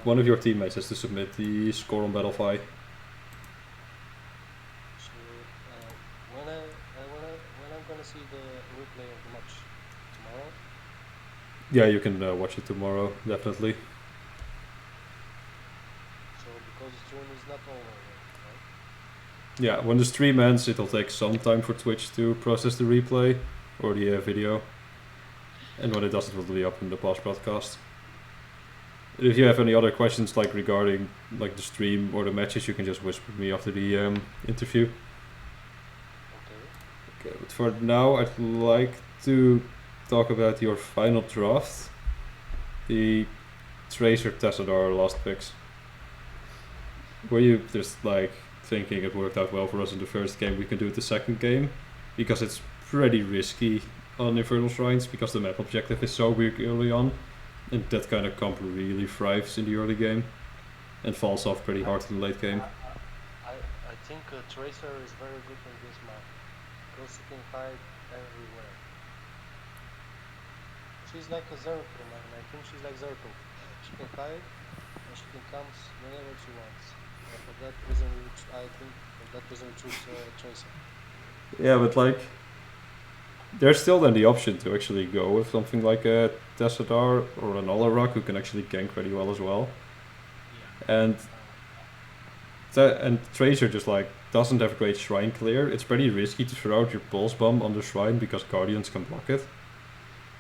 one of your teammates has to submit the score on Battlefy. So when I'm gonna see the replay of the match tomorrow. Yeah, you can watch it tomorrow, definitely. So because the stream is not over yet, right? Yeah, when the stream ends, it'll take some time for Twitch to process the replay or the video. And when it does, it will be up in the post broadcast. If you have any other questions, like regarding like the stream or the matches, you can just whisper me after the interview. Okay, but for now, I'd like to talk about your final draft. The Tracer Tassadar last picks. Were you just like thinking it worked out well for us in the first game, we can do it the second game? Because it's pretty risky on Infernal Shrines, because the map objective is so weak early on. And that kind of comp really thrives in the early game and falls off pretty hard in the late game. I think Tracer is very good on this map because she can hide everywhere. She's like a Zerto, man. I think she's like Zerto. She can hide and she can come whenever she wants. And for that reason, I think for that reason we choose Tracer. Yeah, but like, there's still then the option to actually go with something like a Tassadar or an Alarak who can actually gank pretty well as well. Yeah. And Tracer just like doesn't have great shrine clear. It's pretty risky to throw out your pulse bomb on the shrine because Guardians can block it.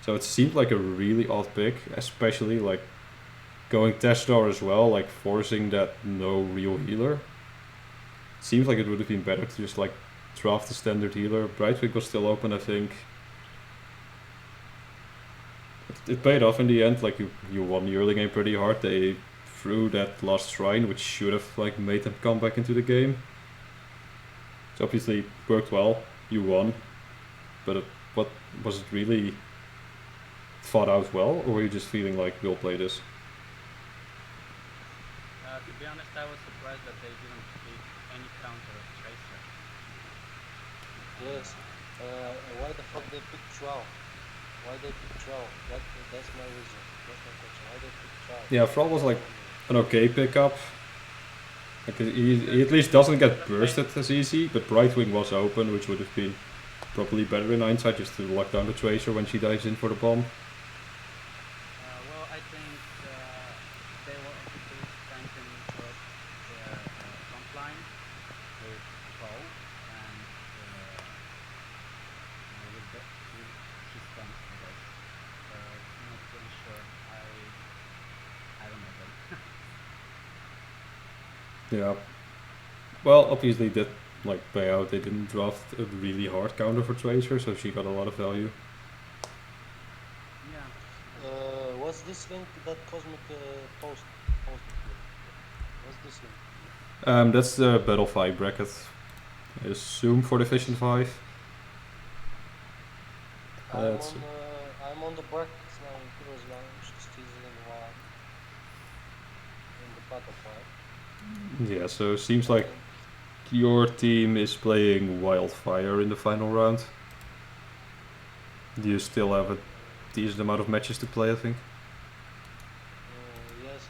So it seemed like a really odd pick, especially like going Tassadar as well, like forcing that no real healer. Seems like it would have been better to just like draft the standard healer. Brightwing was still open, I think. It paid off in the end, like you won the early game pretty hard. They threw that last shrine, which should have like made them come back into the game. So obviously it worked well, you won. But what was it really thought out well, or were you just feeling like we'll play this? To be honest, I was surprised that they didn't pick any counter of Tracer. Yes. Why the fuck they picked Troll? Why they picked Troll? That's my reason. That's my question. Why they picked Troll? Yeah, Thrall was like an okay pickup. Like he at least doesn't get bursted as easy, but Brightwing was open, which would have been probably better in hindsight, just to lock down the Tracer when she dives in for the bomb. Well, I think they were introduced strengthening towards their front line with Troll and with his strength, I guess. I'm not really sure. I don't know them. Yeah. Well, obviously that like pay out. They didn't draft a really hard counter for Tracer, so she got a lot of value. Yeah. What's this link that Cosmic post? What's this link? That's the Battle 5 bracket. I assume for Division 5. That's I'm on the brackets now in Heroes Lounge, season 1 in the butterfly. yeah. So it seems like And, your team is playing Wildfire in the final round. Do you still have a decent amount of matches to play? I think. yes,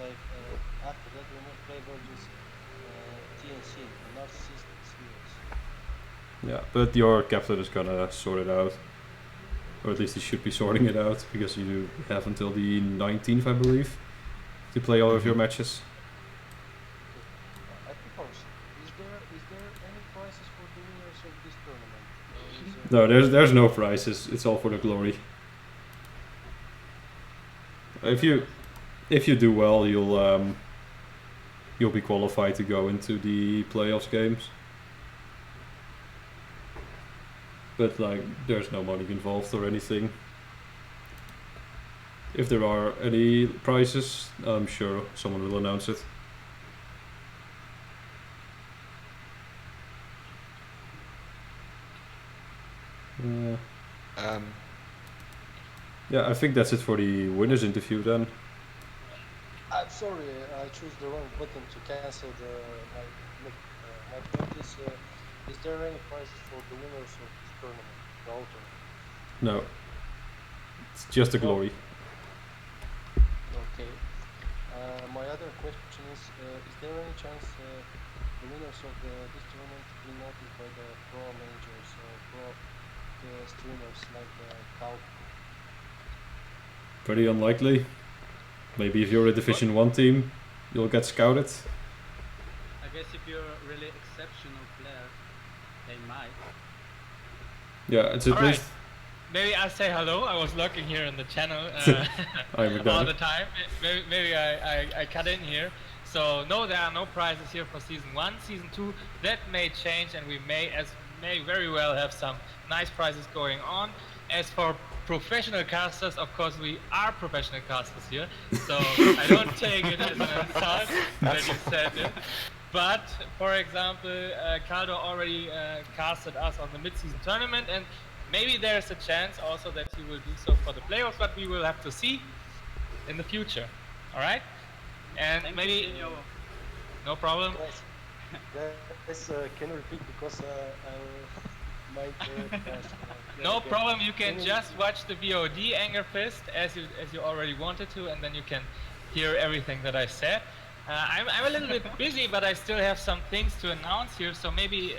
after that we must play versus TNC, Narcissist Series. Yeah, but your captain is gonna sort it out, or at least he should be sorting it out because you have until the 19th, I believe, to play all of your matches. Epixors, is there any prizes for the winners of this tournament? Or is, No, there's no prizes. It's all for the glory. If you do well, you'll be qualified to go into the playoffs games. But like, there's no money involved or anything. If there are any prizes, I'm sure someone will announce it. Yeah, I think that's it for the winners interview then. I'm sorry, I chose the wrong button to cancel my point is there any prizes for the winners of this tournament, the whole tournament? No, it's just the glory. Okay. My other question is there any chance the winners of this tournament to be noticed by the pro managers or pro streamers like Cal? Pretty unlikely. Maybe if you're a Division 1 team, you'll get scouted. I guess if you're a really exceptional player, they might. Yeah, it's at All right. least. Maybe I'll say hello. I was lurking here in the channel I'm all the time. Maybe I cut in here. So no, there are no prizes here for season 1. Season 2, that may change, and we may very well have some nice prizes going on. As for professional casters, of course we are professional casters here, so I don't take it as an insult that you said it. But for example, Caldo already casted us on the mid-season tournament, and maybe there's a chance also that he will do so for the playoffs, but we will have to see in the future. All right? And Thank maybe you, Senor. no problem. Guys, can you repeat because I might crash. No Okay. problem. You can Can you- just watch the VOD Anger Fist as you already wanted to, and then you can hear everything that I said. I'm a little bit busy, but I still have some things to announce here. So maybe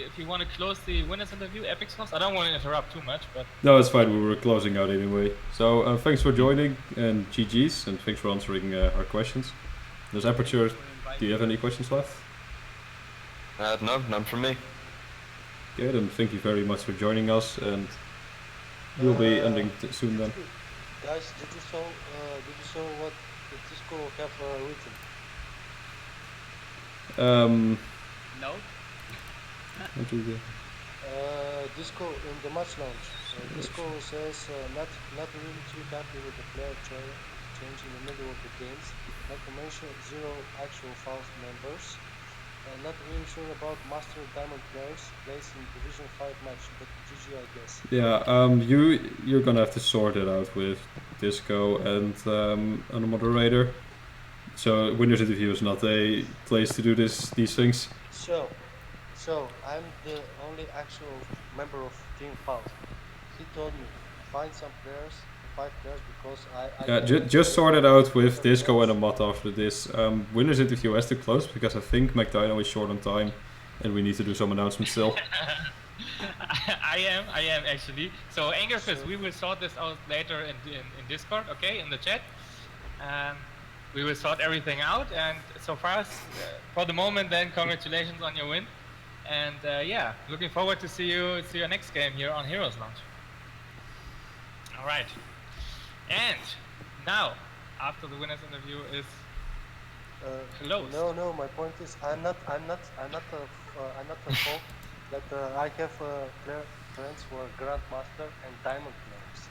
if you want to close the winners interview, Epixors. I don't want to interrupt too much, but No, it's fine. We were closing out anyway. So thanks for joining and GG's, and thanks for answering our questions. There's Aperture. Do you have any questions left? No, none from me. Okay, then thank you very much for joining us, and we'll be ending soon then. Guys, did you saw what the Disco have written? No? What do you Disco in the match launch. Disco says not really too happy with the player change in the middle of the games. Not to mention 0 actual FAUST members. Not really sure about Master Diamond players placed in Division 5 match, but GG I guess. Yeah, you're gonna have to sort it out with Disco and a moderator. So winners interview is not a place to do these things. So I'm the only actual member of Team FAUST. He told me find some players, 5 players, because I Yeah, just sort it out with Disco and a mod after this. Winners interview has to close because I think McDino is short on time, and we need to do some announcements still. I am actually. So Anger Fist, we will sort this out later in Discord, okay, in the chat. We will sort everything out, and so far, for the moment, then congratulations on your win, and yeah, looking forward to see your next game here on Heroes Launch. All right, and now after the winners interview is closed. No. My point is, I'm not a fault that I have friends who are Grandmaster and Diamond players.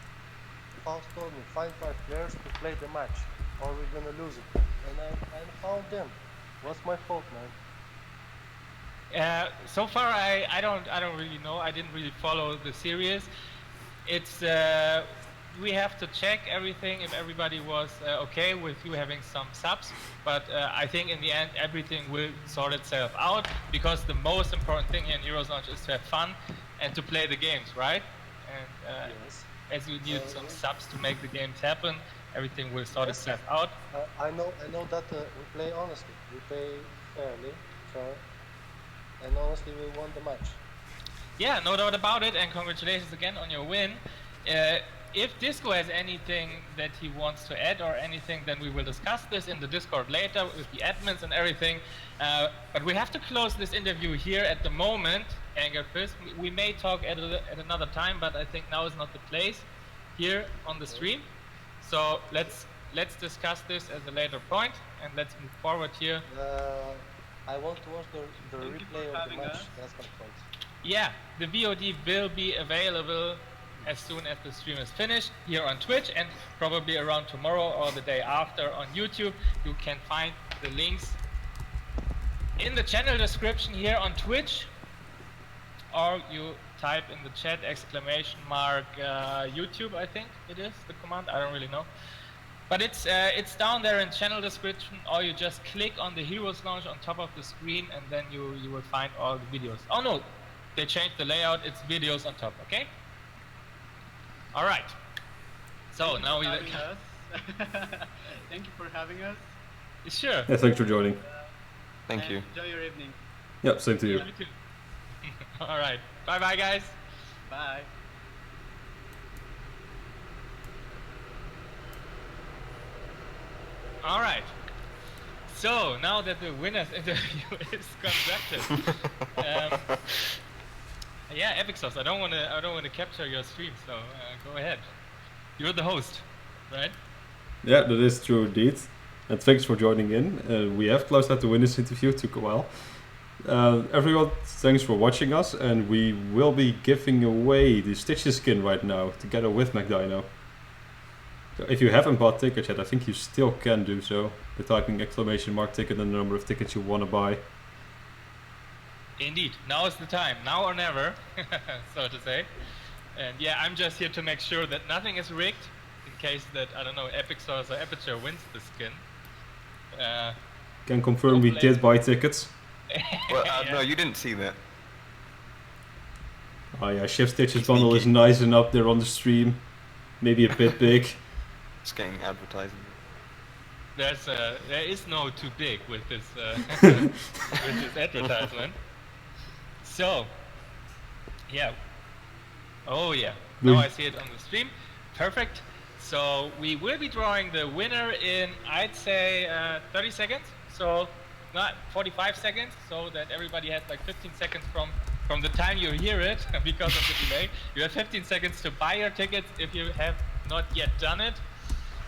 Faust told me find 5 players to play the match, or we're gonna lose it. And I found them. What's my fault, man? So far, I don't really know. I didn't really follow the series. it's we have to check everything if everybody was okay with you having some subs, but I think in the end everything will sort itself out, because the most important thing here in Heroes Launch is to have fun and to play the games, right? And Yes. as we need some subs to make the games happen, everything will sort itself out. I know that we play honestly. We play fair, and honestly we won the match. Yeah, no doubt about it, and congratulations again on your win. If Disco has anything that he wants to add or anything, then we will discuss this in the Discord later with the admins and everything. But we have to close this interview here at the moment, Angerfist. We may talk at another time, but I think now is not the place here on the stream. So let's discuss this at a later point, and let's move forward here. I want to watch the replay of the match. us. That's my point. Yeah, the VOD will be available as soon as the stream is finished here on Twitch, and probably around tomorrow or the day after on YouTube. You can find the links in the channel description here on Twitch, or you type in the chat ! YouTube, I think it is the command. I don't really know, but it's down there in channel description, or you just click on the Heroes Launch on top of the screen, and then you will find all the videos. Oh no, they changed the layout. It's videos on top. Okay. All right. So now we. Having us. Thank you for having us. Sure. Yeah, thanks for joining. Thank and you. Enjoy your evening. Yeah, same to you. You too. All right. Bye bye, guys. Bye. All right. So now that the winner's interview is conducted, yeah, Epixors, I don't want to capture your stream, so go ahead. You're the host, right? Yeah, that is true indeed. And thanks for joining in. We have closed out the winners interview, took a while. Everyone, thanks for watching us, and we will be giving away the Stitches skin right now, together with McDino. So if you haven't bought tickets yet, I think you still can do so by typing !ticket and the number of tickets you want to buy. Indeed, now is the time, now or never, so to say. And yeah, I'm just here to make sure that nothing is rigged, in case that, I don't know, Epixors or Aperture wins the skin. Can confirm we did buy tickets. Well, no, you didn't see that. Oh yeah, Chef Stitches bundle is nice and up there on the stream. Maybe a bit big. Just getting advertising. There is no too big with this with this advertisement. So, yeah. Oh yeah. Now I see it on the stream. Perfect. So we will be drawing the winner in, I'd say, 30 seconds. So not 45 seconds, so that everybody has like 15 seconds from the time you hear it because of the delay. You have 15 seconds to buy your tickets if you have not yet done it.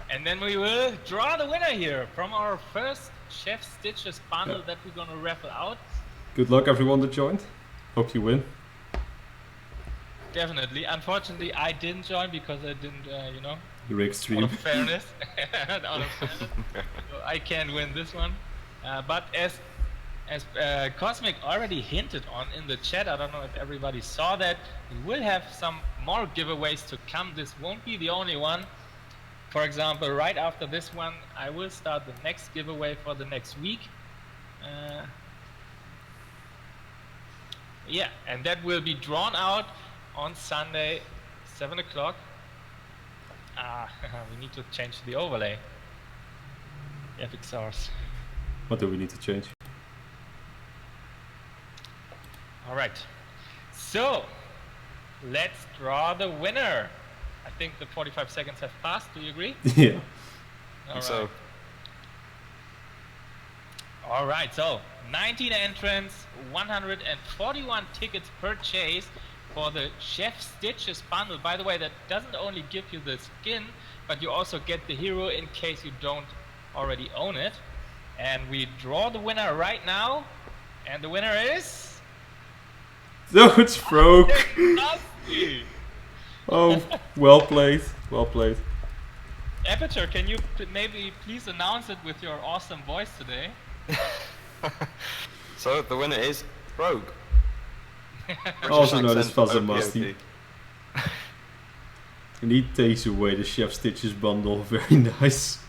And then we will draw the winner here from our first Chef Stitches bundle that we're gonna raffle out. Good luck everyone that joined. Hope you win. Definitely. Unfortunately, I didn't join because I didn't, you know, Rick stream. out of fairness. Out of fairness. So I can't win this one. But as Cosmic already hinted on in the chat, I don't know if everybody saw that, we will have some more giveaways to come. This won't be the only one. For example, right after this one, I will start the next giveaway for the next week. Yeah, and that will be drawn out on Sunday, 7 o'clock. We need to change the overlay. Epixors. What do we need to change? All right. So, let's draw the winner. I think the 45 seconds have passed. Do you agree? Yeah. All right. So, All right. So, 19 entrants, 141 tickets purchased for the Chef Stitches bundle. By the way, that doesn't only give you the skin, but you also get the hero in case you don't already own it. And we draw the winner right now, and the winner is... No, it's broke. Nasty. Oh, well played. Well played. Aperture, can you maybe please announce it with your awesome voice today? so the winner is Rogue. Also known as Fuzz and Musty. And he takes away the Chef Stitches bundle. Very nice.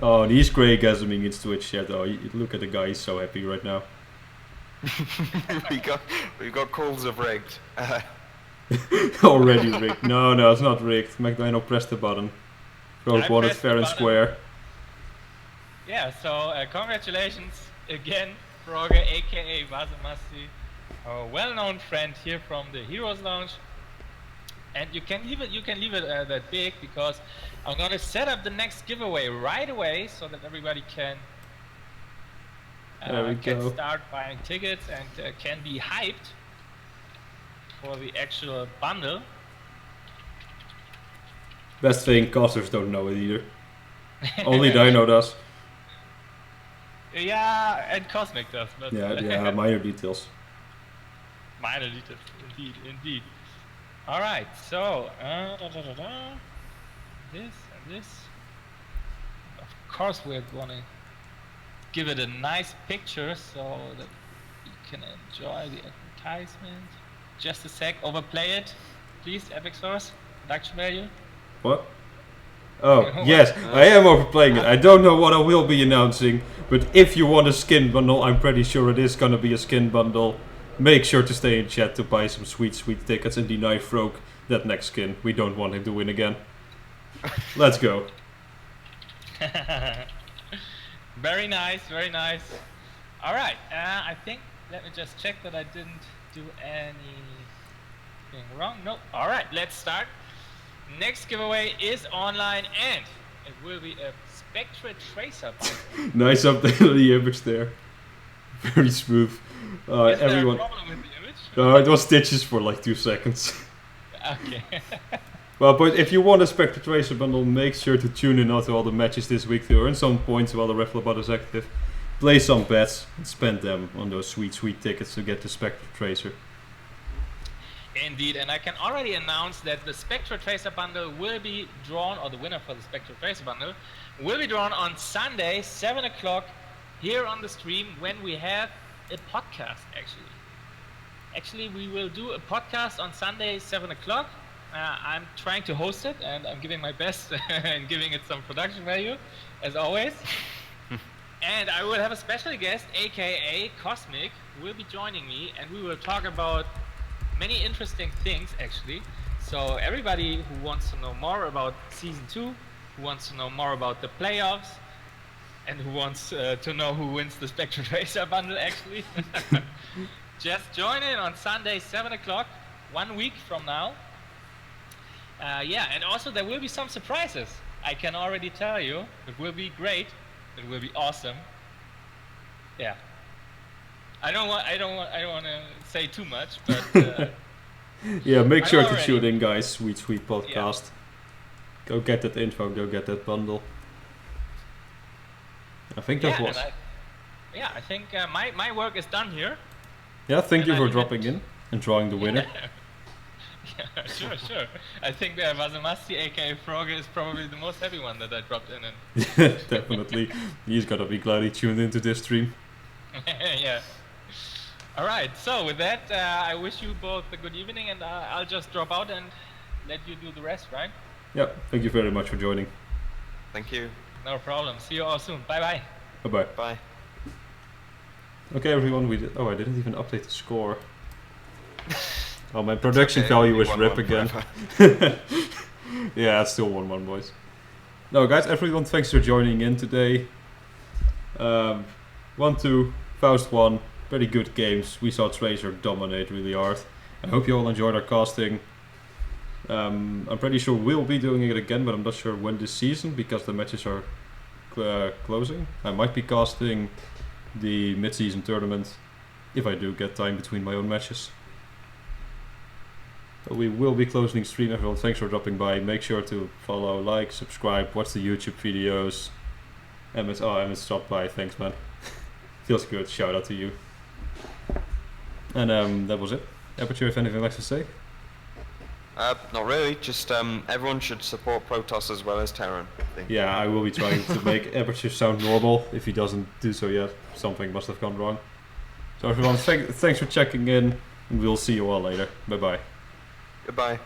Oh, and he's grey-gasming in Twitch chat. Oh, look at the guy, he's so happy right now. we got calls of rigged. Already rigged. No, it's not rigged. McDonald pressed the button. Rogue won it fair and square. Yeah, so congratulations again, Froger, aka Vazamasi, our well-known friend here from the Heroes Lounge. And you can leave it that big, because I'm gonna set up the next giveaway right away so that everybody can start buying tickets and can be hyped for the actual bundle. Best thing, casters don't know it either. Only Dino does. Yeah, and Cosmic does, but yeah, minor details. Minor details, indeed. All right, so this and this. Of course, we're gonna give it a nice picture so that you can enjoy the advertisement. Just a sec, overplay it, please, Epixors. Production value. What? Oh, yes, I am overplaying it. I don't know what I will be announcing, but if you want a skin bundle, I'm pretty sure it is gonna be a skin bundle. Make sure to stay in chat to buy some sweet tickets and deny Frog that next skin. We don't want him to win again. Let's go. Very nice, very nice. Alright, I think, let me just check that I didn't do anything wrong. No, alright, let's start. Next giveaway is online and it will be a Spectre Tracer bundle. Nice update on the image there. Very smooth. Is everyone. there a problem with the image? No, it was stitches for like 2 seconds. Okay. Well, but if you want a Spectre Tracer bundle, make sure to tune in to all the matches this week to earn some points while the Raffle Bot is active. Play some bets and spend them on those sweet tickets to get the Spectre Tracer. Indeed, and I can already announce that the Spectre Tracer bundle will be drawn, or the winner for the Spectre Tracer bundle, will be drawn on Sunday, 7 o'clock, here on the stream when we have a podcast, actually. Actually, we will do a podcast on Sunday, 7 o'clock. I'm trying to host it, and I'm giving my best and giving it some production value, as always. And I will have a special guest, aka Cosmic, who will be joining me, and we will talk about many interesting things, actually. So everybody who wants to know more about Season 2, who wants to know more about the playoffs, and who wants to know who wins the Spectre Tracer bundle, actually, just join in on Sunday, 7 o'clock, 1 week from now. Yeah, and also there will be some surprises. I can already tell you, it will be great. It will be awesome. Yeah. I don't want to say too much, but yeah, make sure to already tune in, guys. Sweet podcast. Yeah. Go get that info. Go get that bundle. I think that was. I think my work is done here. Yeah, thank you for dropping in and drawing the winner. Yeah, sure. I think Vazamasi, aka Frog, is probably the most happy one that I dropped in. Definitely. He's gotta be glad he tuned into this stream. Yeah. Alright, so with that, I wish you both a good evening, and I'll just drop out and let you do the rest, right? Yeah, thank you very much for joining. Thank you. No problem. See you all soon. Bye-bye. Bye-bye. Bye. Okay, everyone, I didn't even update the score. Oh, my production value is RIP again. Yeah, it's still 1-1, boys. No, guys, everyone, thanks for joining in today. 1-2, Faust 1, pretty good games. We saw Tracer dominate really hard. I hope you all enjoyed our casting. I'm pretty sure we'll be doing it again, but I'm not sure when this season because the matches are closing. I might be casting the mid-season tournament if I do get time between my own matches. We will be closing stream, everyone. Thanks for dropping by. Make sure to follow, like, subscribe, watch the YouTube videos. Emmett stopped by. Thanks, man. Feels good. Shout out to you. And that was it. Aperture, if anything likes to say? Not really. Just everyone should support Protoss as well as Terran. I think. Yeah, I will be trying to make Aperture sound normal. If he doesn't do so yet, something must have gone wrong. So everyone, thanks for checking in, and we'll see you all later. Bye bye. Goodbye.